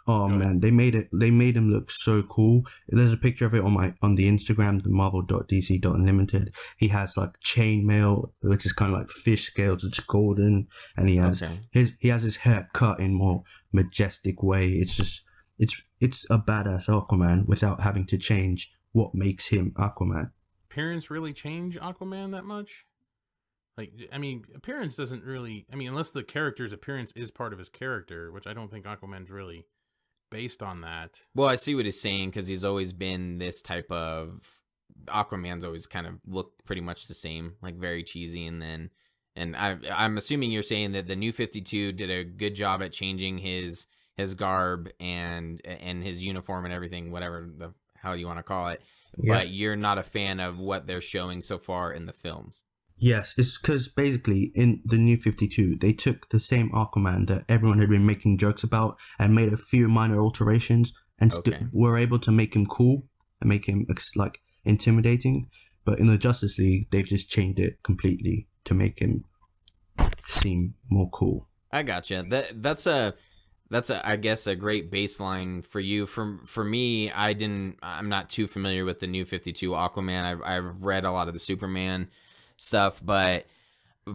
Man, they made him look so cool. There's a picture of it on the Instagram, the marvel.dc.unlimited. He has chainmail, which is kind of fish scales. It's golden, and he has his hair cut in more majestic way. It's just it's a badass Aquaman without having to change what makes him Aquaman. Appearance really change Aquaman that much? Appearance doesn't really. Unless the character's appearance is part of his character, which I don't think Aquaman's really based on that. Well, I see what he's saying, because he's always been this type of Aquaman's always kind of looked pretty much the same, very cheesy, and I'm assuming you're saying that the New 52 did a good job at changing his garb and his uniform and everything, whatever the hell you want to call it. Yeah. But you're not a fan of what they're showing so far in the films. Yes, it's because basically in the New 52, they took the same Aquaman that everyone had been making jokes about and made a few minor alterations and were able to make him cool and make him intimidating. But in the Justice League, they've just changed it completely to make him seem more cool. I gotcha. That's I guess a great baseline for you. For me, I'm not too familiar with the New 52 Aquaman. I've read a lot of the Superman stuff, but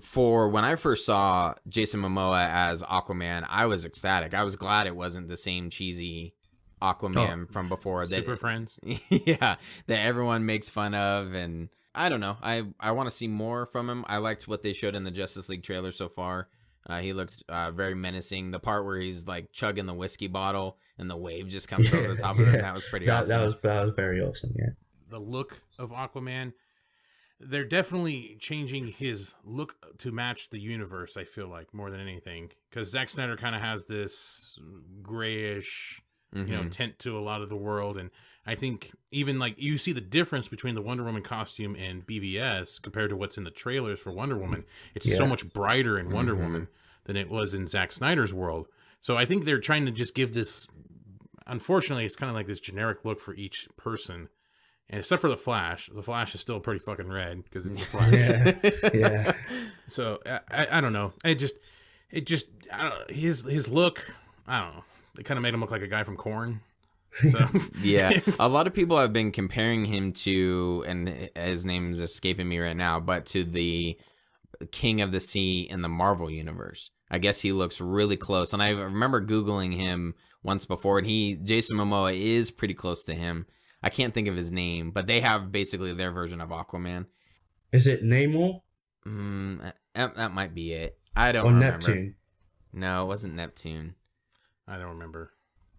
for when I first saw Jason Momoa as Aquaman, I was ecstatic. I was glad it wasn't the same cheesy Aquaman from before. Super Friends. Yeah, that everyone makes fun of, and I don't know. I want to see more from him. I liked what they showed in the Justice League trailer so far. He looks very menacing. The part where he's chugging the whiskey bottle and the wave just comes over the top of it, that was pretty awesome. That was very awesome, yeah. The look of Aquaman, they're definitely changing his look to match the universe, I feel like, more than anything. Because Zack Snyder kind of has this grayish, tint to a lot of the world. And I think even you see the difference between the Wonder Woman costume and BVS compared to what's in the trailers for Wonder Woman. It's so much brighter in Wonder Woman than it was in Zack Snyder's world. So I think they're trying to just give this, unfortunately, it's kind of like this generic look for each person. And except for the Flash is still pretty fucking red because it's the Flash. Yeah. So I don't know. His look, I don't know. They kind of made him look like a guy from Korn. So yeah, a lot of people have been comparing him to, and his name is escaping me right now, but to the King of the Sea in the Marvel universe. I guess he looks really close, and I remember Googling him once before, and Jason Momoa is pretty close to him. I can't think of his name, but they have basically their version of Aquaman. Is it Namor? That might be it. I don't Or remember. Neptune? No, it wasn't Neptune. I don't remember.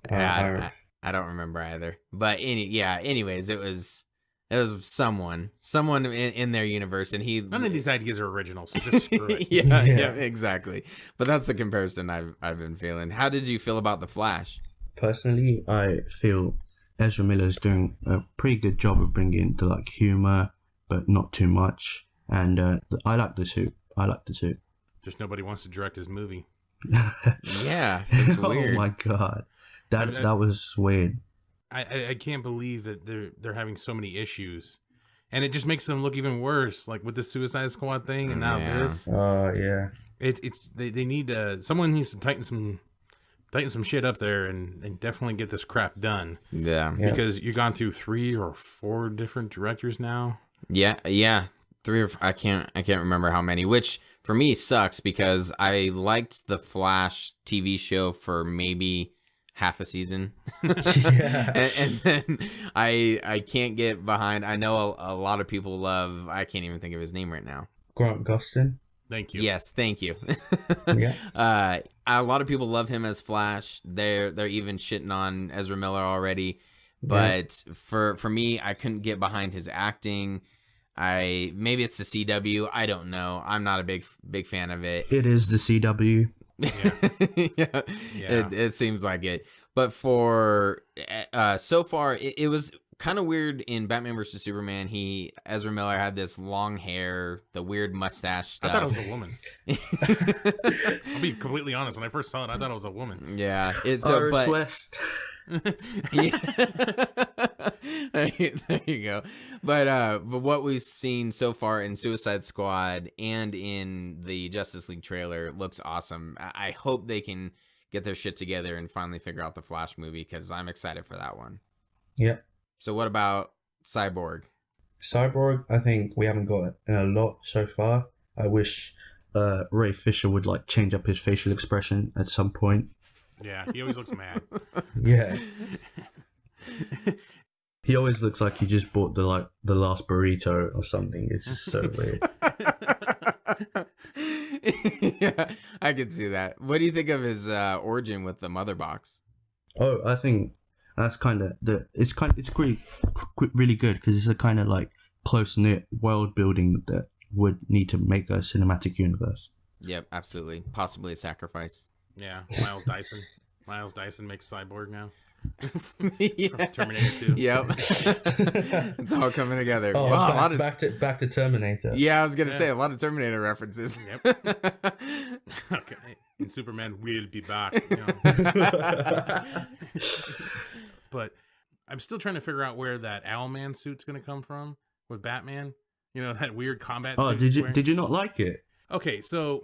I don't remember either. But anyways, it was someone in their universe, and None of these ideas are original, so just screw it. yeah, exactly. But that's the comparison I've been feeling. How did you feel about the Flash? Personally, I feel Ezra Miller is doing a pretty good job of bringing the like humor, but not too much. And I like the suit. Just nobody wants to direct his movie. Yeah, it's weird. Oh my god, that was weird. I can't believe that they're having so many issues, and it just makes them look even worse. Like with the Suicide Squad thing, and now this. Yeah. They need someone needs to tighten some shit up there and definitely get this crap done. Yeah. Because you've gone through 3 or 4 different directors now. Yeah. 3 or I can't remember how many, which for me sucks because I liked the Flash TV show for maybe half a season. Yeah. and then I can't get behind. I know a lot of people love, I can't even think of his name right now. Grant Gustin. Thank you. Yes, thank you. Yeah. A lot of people love him as Flash. They're even shitting on Ezra Miller already. But for me, I couldn't get behind his acting. Maybe it's the CW. I don't know. I'm not a big fan of it. It is the CW. Yeah. It seems like it. But for so far, it was kind of weird in Batman vs Superman. Ezra Miller had this long hair, the weird mustache stuff. I thought it was a woman. I'll be completely honest. When I first saw it, I thought it was a woman. Yeah, Iris West. Yeah. there you go. But what we've seen so far in Suicide Squad and in the Justice League trailer looks awesome. I hope they can get their shit together and finally figure out the Flash movie because I'm excited for that one. Yeah. So what about Cyborg? Cyborg, I think we haven't got it in a lot so far. I wish Ray Fisher would like change up his facial expression at some point. Yeah, he always looks mad. Yeah. He always looks like he just bought the last burrito or something. It's just so weird. Yeah, I could see that. What do you think of his origin with the mother box? Oh, I think that's kind of it's really good because it's a kind of like close knit world building that would need to make a cinematic universe. Yep, absolutely. Possibly a sacrifice. Yeah, Miles Dyson makes Cyborg now. Yeah. From Terminator 2. Yep. It's all coming together. Oh, Wow, back to Terminator. Yeah, I was gonna say a lot of Terminator references. Yep. Okay. And Superman will be back. You know? But I'm still trying to figure out where that Owlman suit's gonna come from with Batman. You know, that weird combat suit. Oh, did you not like it? Okay, so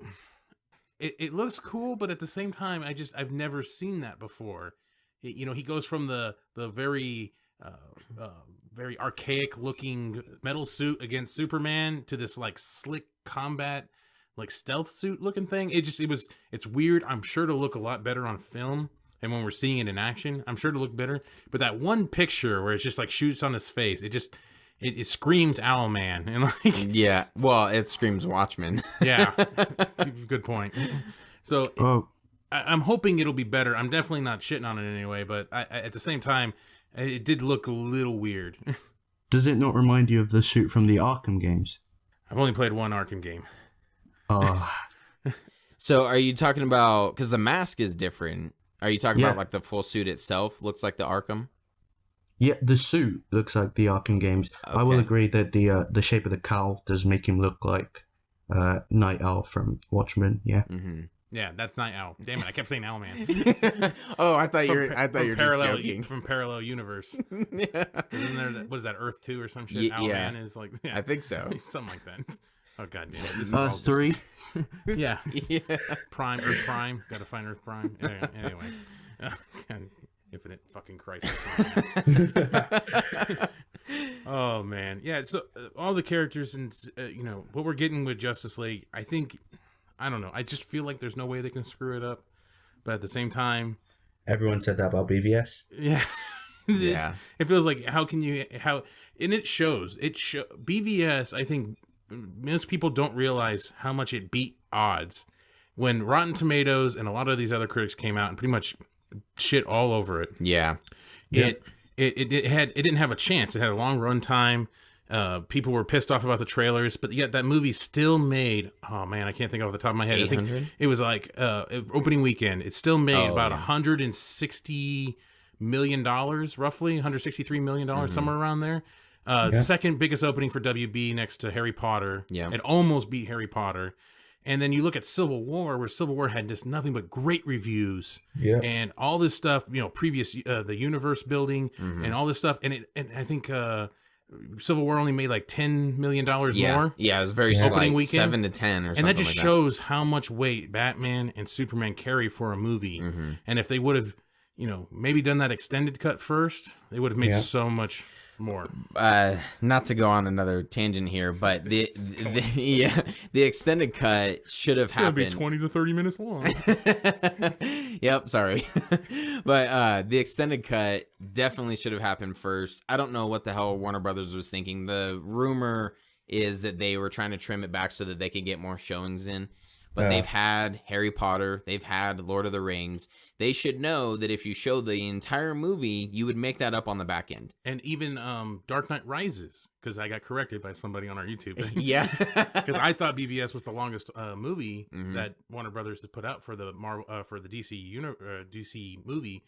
it looks cool, but at the same time, I've never seen that before. You know, he goes from the very very archaic looking metal suit against Superman to this like slick combat like stealth suit looking thing. It's weird. I'm sure it'll look a lot better on film, and when we're seeing it in action, I'm sure it'll look better. But that one picture where it's just like shoots on his face, it screams Owlman, and like Yeah, well, it screams Watchmen. yeah, good point. So I'm hoping it'll be better. I'm definitely not shitting on it anyway, but at the same time, it did look a little weird. Does it not remind you of the suit from the Arkham games? I've only played one Arkham game. Oh. So are you talking about, because the mask is different, are you talking about like the full suit itself looks like the Arkham? Yeah, the suit looks like the Arkham games. Okay. I will agree that the shape of the cowl does make him look like Night Owl from Watchmen. Yeah. Mm-hmm. Yeah, that's Night Owl. Damn it, I kept saying Owlman. Oh, I thought you were just joking. From Parallel Universe. Yeah. Isn't there, what is that, Earth 2 or some shit? Owlman is like, yeah, I think so. Something like that. Oh, god damn it. This is all 3? Yeah. Yeah. Earth Prime. Gotta find Earth Prime. Anyway. Infinite fucking crisis. Oh man, yeah. So all the characters and what we're getting with Justice League, I don't know. I just feel like there's no way they can screw it up. But at the same time, Everyone said that about BVS. yeah, Yeah. it feels like and it shows. BVS. I think most people don't realize how much it beat odds when Rotten Tomatoes and a lot of these other critics came out and pretty much shit all over it. Yeah. It didn't have a chance. It had a long run time. People were pissed off about the trailers, but yet that movie still made. Oh man, I can't think off the top of my head. 800? I think it was like opening weekend. It still made about $160 million, roughly $163 million, somewhere around there. Second biggest opening for WB next to Harry Potter. Yeah. It almost beat Harry Potter. And then you look at Civil War, where Civil War had just nothing but great reviews, and all this stuff. Previous the universe building and all this stuff, and I think Civil War only made like $10 million more. Yeah, it was very Opening slight, weekend. 7 to 10 or something. And that just like shows how much weight Batman and Superman carry for a movie. And if they would have, maybe done that extended cut first, they would have made so much more. Not to go on another tangent here, but the extended cut should have happened. It'll be 20 to 30 minutes long. Yep, sorry. But the extended cut definitely should have happened first. I don't know what the hell Warner Brothers was thinking. The rumor is that they were trying to trim it back so that they could get more showings in. But they've had Harry Potter, they've had Lord of the Rings. They should know that if you show the entire movie, you would make that up on the back end. And even Dark Knight Rises, because I got corrected by somebody on our YouTube. Yeah. Because I thought BVS was the longest movie that Warner Brothers has put out for the DC movie.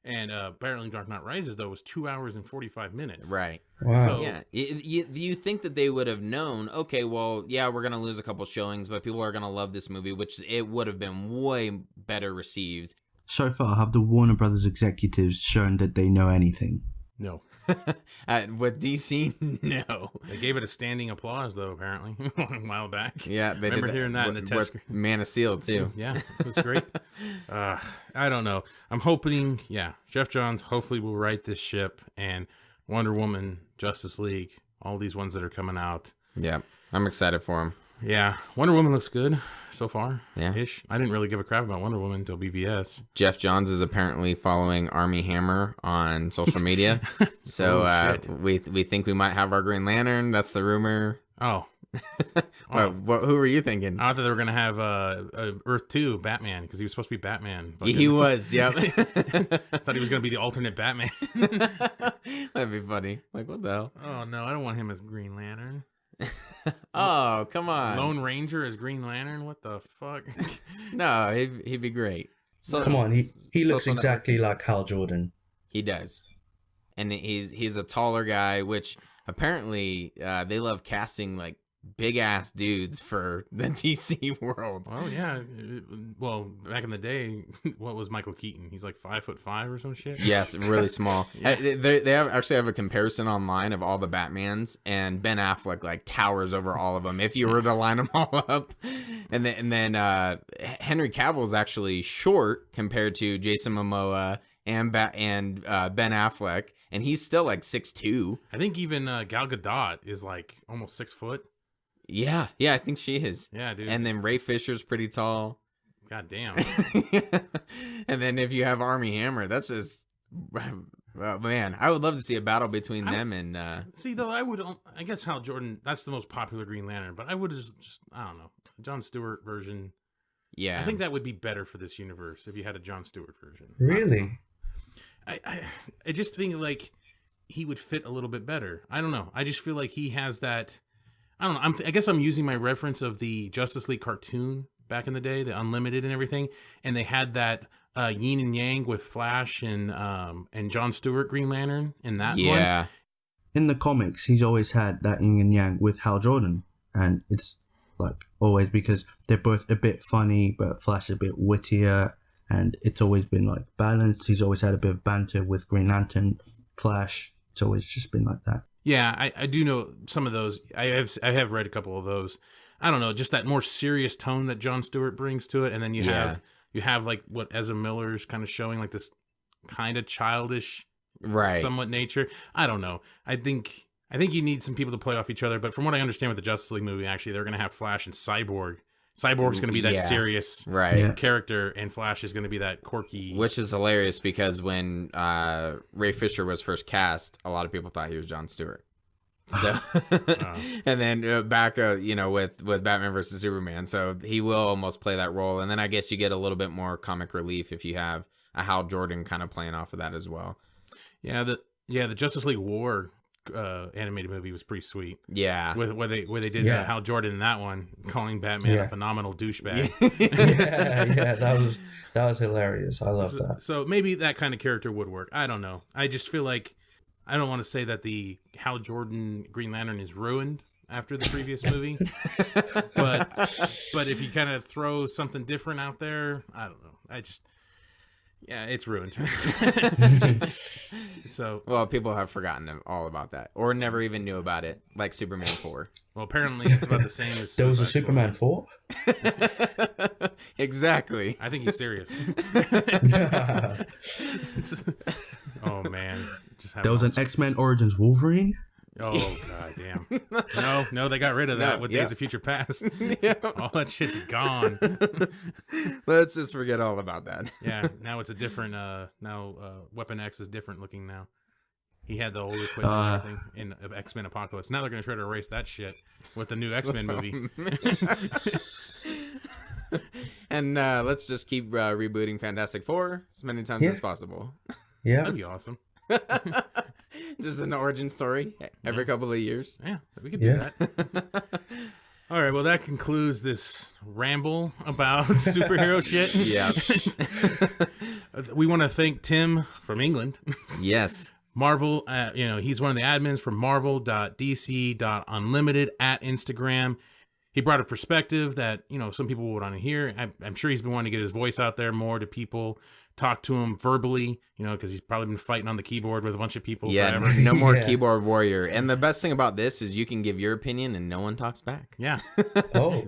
And apparently Dark Knight Rises, though, was 2 hours and 45 minutes. Right. Wow. So, Yeah. You think that they would have known, okay, well, yeah, we're going to lose a couple showings, but people are going to love this movie, which it would have been way better received. So far, have the Warner Brothers executives shown that they know anything? no. With DC, no. They gave it a standing applause, though, apparently, a while back. Yeah, they Remember did hearing that in the test. with Man of Steel, too. Yeah, it was great. I don't know. I'm hoping, Jeff Johns hopefully will right this ship, and Wonder Woman, Justice League, all these ones that are coming out. Yeah, I'm excited for him. Yeah, Wonder Woman looks good so far. Yeah. Ish. I didn't really give a crap about Wonder Woman until BVS. Jeff Johns is apparently following Army Hammer on social media. So shit. we think we might have our Green Lantern. That's the rumor. Oh. Who were you thinking? I thought they were going to have Earth 2 Batman, because he was supposed to be Batman. He was, yep. I thought he was going to be the alternate Batman. That'd be funny. Like, what the hell? Oh, no, I don't want him as Green Lantern. Oh, come on. Lone Ranger as Green Lantern? What the fuck? No, he'd be great. So Come on, he looks Social exactly like Hal Jordan. He does. And he's a taller guy, which apparently they love casting like big ass dudes for the DC world. Oh, yeah. Well, back in the day, what was Michael Keaton? He's like 5'5" or some shit? Yes, really small. Yeah. They actually have a comparison online of all the Batmans, and Ben Affleck like towers over all of them if you were to line them all up. And then Henry Cavill is actually short compared to Jason Momoa and Ben Affleck, and he's still like 6'2". I think even Gal Gadot is like almost 6 foot. Yeah, I think she is. Yeah, dude. And then Ray Fisher's pretty tall. God damn. And then if you have Army Hammer, that's just man. I would love to see a battle between them and. See, though, I guess Hal Jordan, that's the most popular Green Lantern, but I would just I don't know, Jon Stewart version. Yeah, I think that would be better for this universe if you had a Jon Stewart version. Really? I just think like he would fit a little bit better. I don't know. I just feel like he has that. I don't know. I guess I'm using my reference of the Justice League cartoon back in the day, the Unlimited and everything, and they had that yin and yang with Flash and Jon Stewart Green Lantern in that one. Yeah. In the comics, he's always had that yin and yang with Hal Jordan, and it's like always because they're both a bit funny, but Flash is a bit wittier, and it's always been like balanced. He's always had a bit of banter with Green Lantern, Flash. It's always just been like that. Yeah, I do know some of those. I have read a couple of those. I don't know, just that more serious tone that Jon Stewart brings to it, and then you have like what Ezra Miller's kind of showing, like this kind of childish, right, somewhat nature. I don't know. I think I think you need some people to play off each other. But from what I understand with the Justice League movie, actually, they're going to have Flash and Cyborg. Cyborg's going to be that serious character, and Flash is going to be that quirky. Which is hilarious because when Ray Fisher was first cast, a lot of people thought he was Jon Stewart. So, and then back, with Batman versus Superman, so he will almost play that role, and then I guess you get a little bit more comic relief if you have a Hal Jordan kind of playing off of that as well. Yeah, the Justice League War animated movie was pretty sweet. Yeah, with where they did Hal Jordan in that one, calling Batman a phenomenal douchebag. that was hilarious. I love that. So maybe that kind of character would work. I don't know. I just feel like I don't want to say that the Hal Jordan Green Lantern is ruined after the previous movie, but if you kind of throw something different out there, I don't know. It's ruined. So, well, people have forgotten all about that, or never even knew about it, like Superman 4. Well, apparently it's about the same as there was a Superman 4. Exactly. I think he's serious. Oh man, there was an X-Men Origins Wolverine. Oh god damn! No, they got rid of that with Days of Future Past. All that shit's gone. Let's just forget all about that. Yeah, now it's a different. Weapon X is different looking now. He had the old equipment and everything in X-Men Apocalypse. Now they're gonna try to erase that shit with the new X-Men movie. And let's just keep rebooting Fantastic Four as many times as possible. Yeah, that'd be awesome. Just an origin story every couple of years. Yeah, we could do that. All right, well, that concludes this ramble about superhero shit. Yeah. We want to thank Tim from England. Yes. Marvel, he's one of the admins from marvel.dc.unlimited at Instagram. He brought a perspective that, some people would want to hear. I'm sure he's been wanting to get his voice out there more to people, talk to him verbally, because he's probably been fighting on the keyboard with a bunch of people forever. No more keyboard warrior. And the best thing about this is you can give your opinion and no one talks back. Yeah.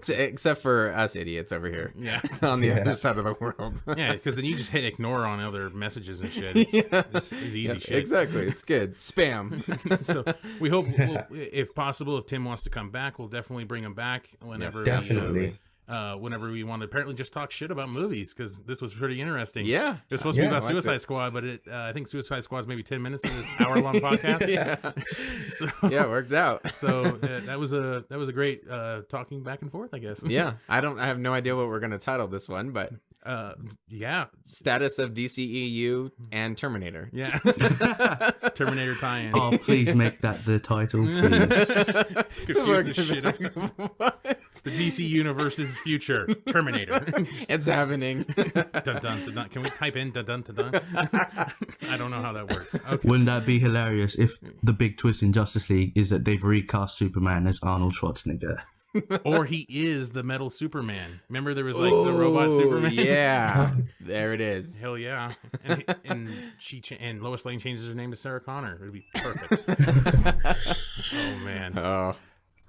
Except for us idiots over here. Yeah. On the other side of the world. Yeah, because then you just hit ignore on other messages and shit. It's easy shit. Exactly. It's good. Spam. So we hope, if possible, if Tim wants to come back, we'll definitely bring him back whenever. Definitely. Whenever we want to apparently just talk shit about movies, because this was pretty interesting. Yeah. It was supposed to be about Suicide Squad, but I think Suicide Squad is maybe 10 minutes in this hour-long podcast. So, it worked out. So that was a great talking back and forth, I guess. Yeah. I have no idea what we're going to title this one, but status of DCEU and Terminator. Yeah. Terminator tie-in. Oh, please make that the title, please. Confuse the shit up. The DC Universe's future. Terminator. It's happening. Dun, dun, dun, dun. Can we type in dun, dun, dun, dun? I don't know how that works. Okay. Wouldn't that be hilarious if the big twist in Justice League is that they've recast Superman as Arnold Schwarzenegger? Or he is the metal Superman. Remember there was the robot Superman? Yeah. There it is. Hell yeah. And Lois Lane changes her name to Sarah Connor. It would be perfect. Oh man. Oh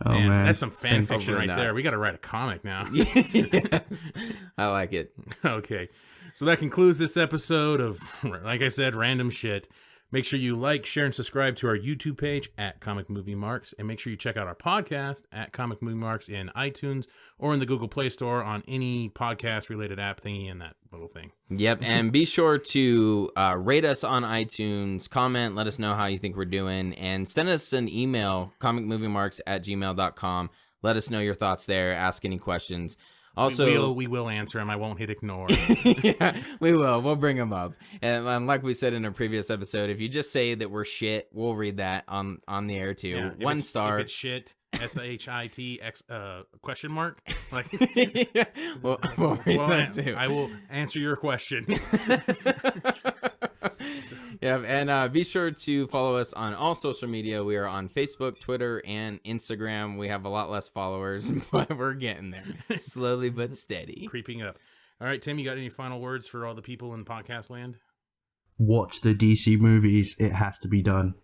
man. That's some fan fiction right there. We got to write a comic now. Yes. I like it. Okay. So that concludes this episode of, like I said, random shit. Make sure you like, share, and subscribe to our YouTube page at Comic Movie Marks. And make sure you check out our podcast at Comic Movie Marks in iTunes or in the Google Play Store on any podcast-related app thingy and that little thing. Yep. And be sure to rate us on iTunes, comment, let us know how you think we're doing, and send us an email, comicmoviemarks@gmail.com. Let us know your thoughts there. Ask any questions. Also, we will answer them. I won't hit ignore. Yeah, we will. We'll bring them up. And like we said in a previous episode, if you just say that we're shit, we'll read that on the air too. Yeah, 1 star. If it's shit, SHIT question mark. Like, yeah, we'll read that too. I will answer your question. Yeah, and be sure to follow us on all social media. We are on Facebook, Twitter, and Instagram. We have a lot less followers, but we're getting there. Slowly but steady. Creeping up. All right, Tim, you got any final words for all the people in podcast land? Watch the DC movies. It has to be done.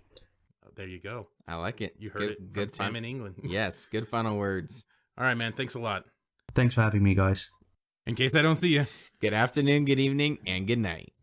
There you go. I like it. You heard it. Good time in England. Yes, good final words. All right, man. Thanks a lot. Thanks for having me, guys. In case I don't see you. Good afternoon, good evening, and good night.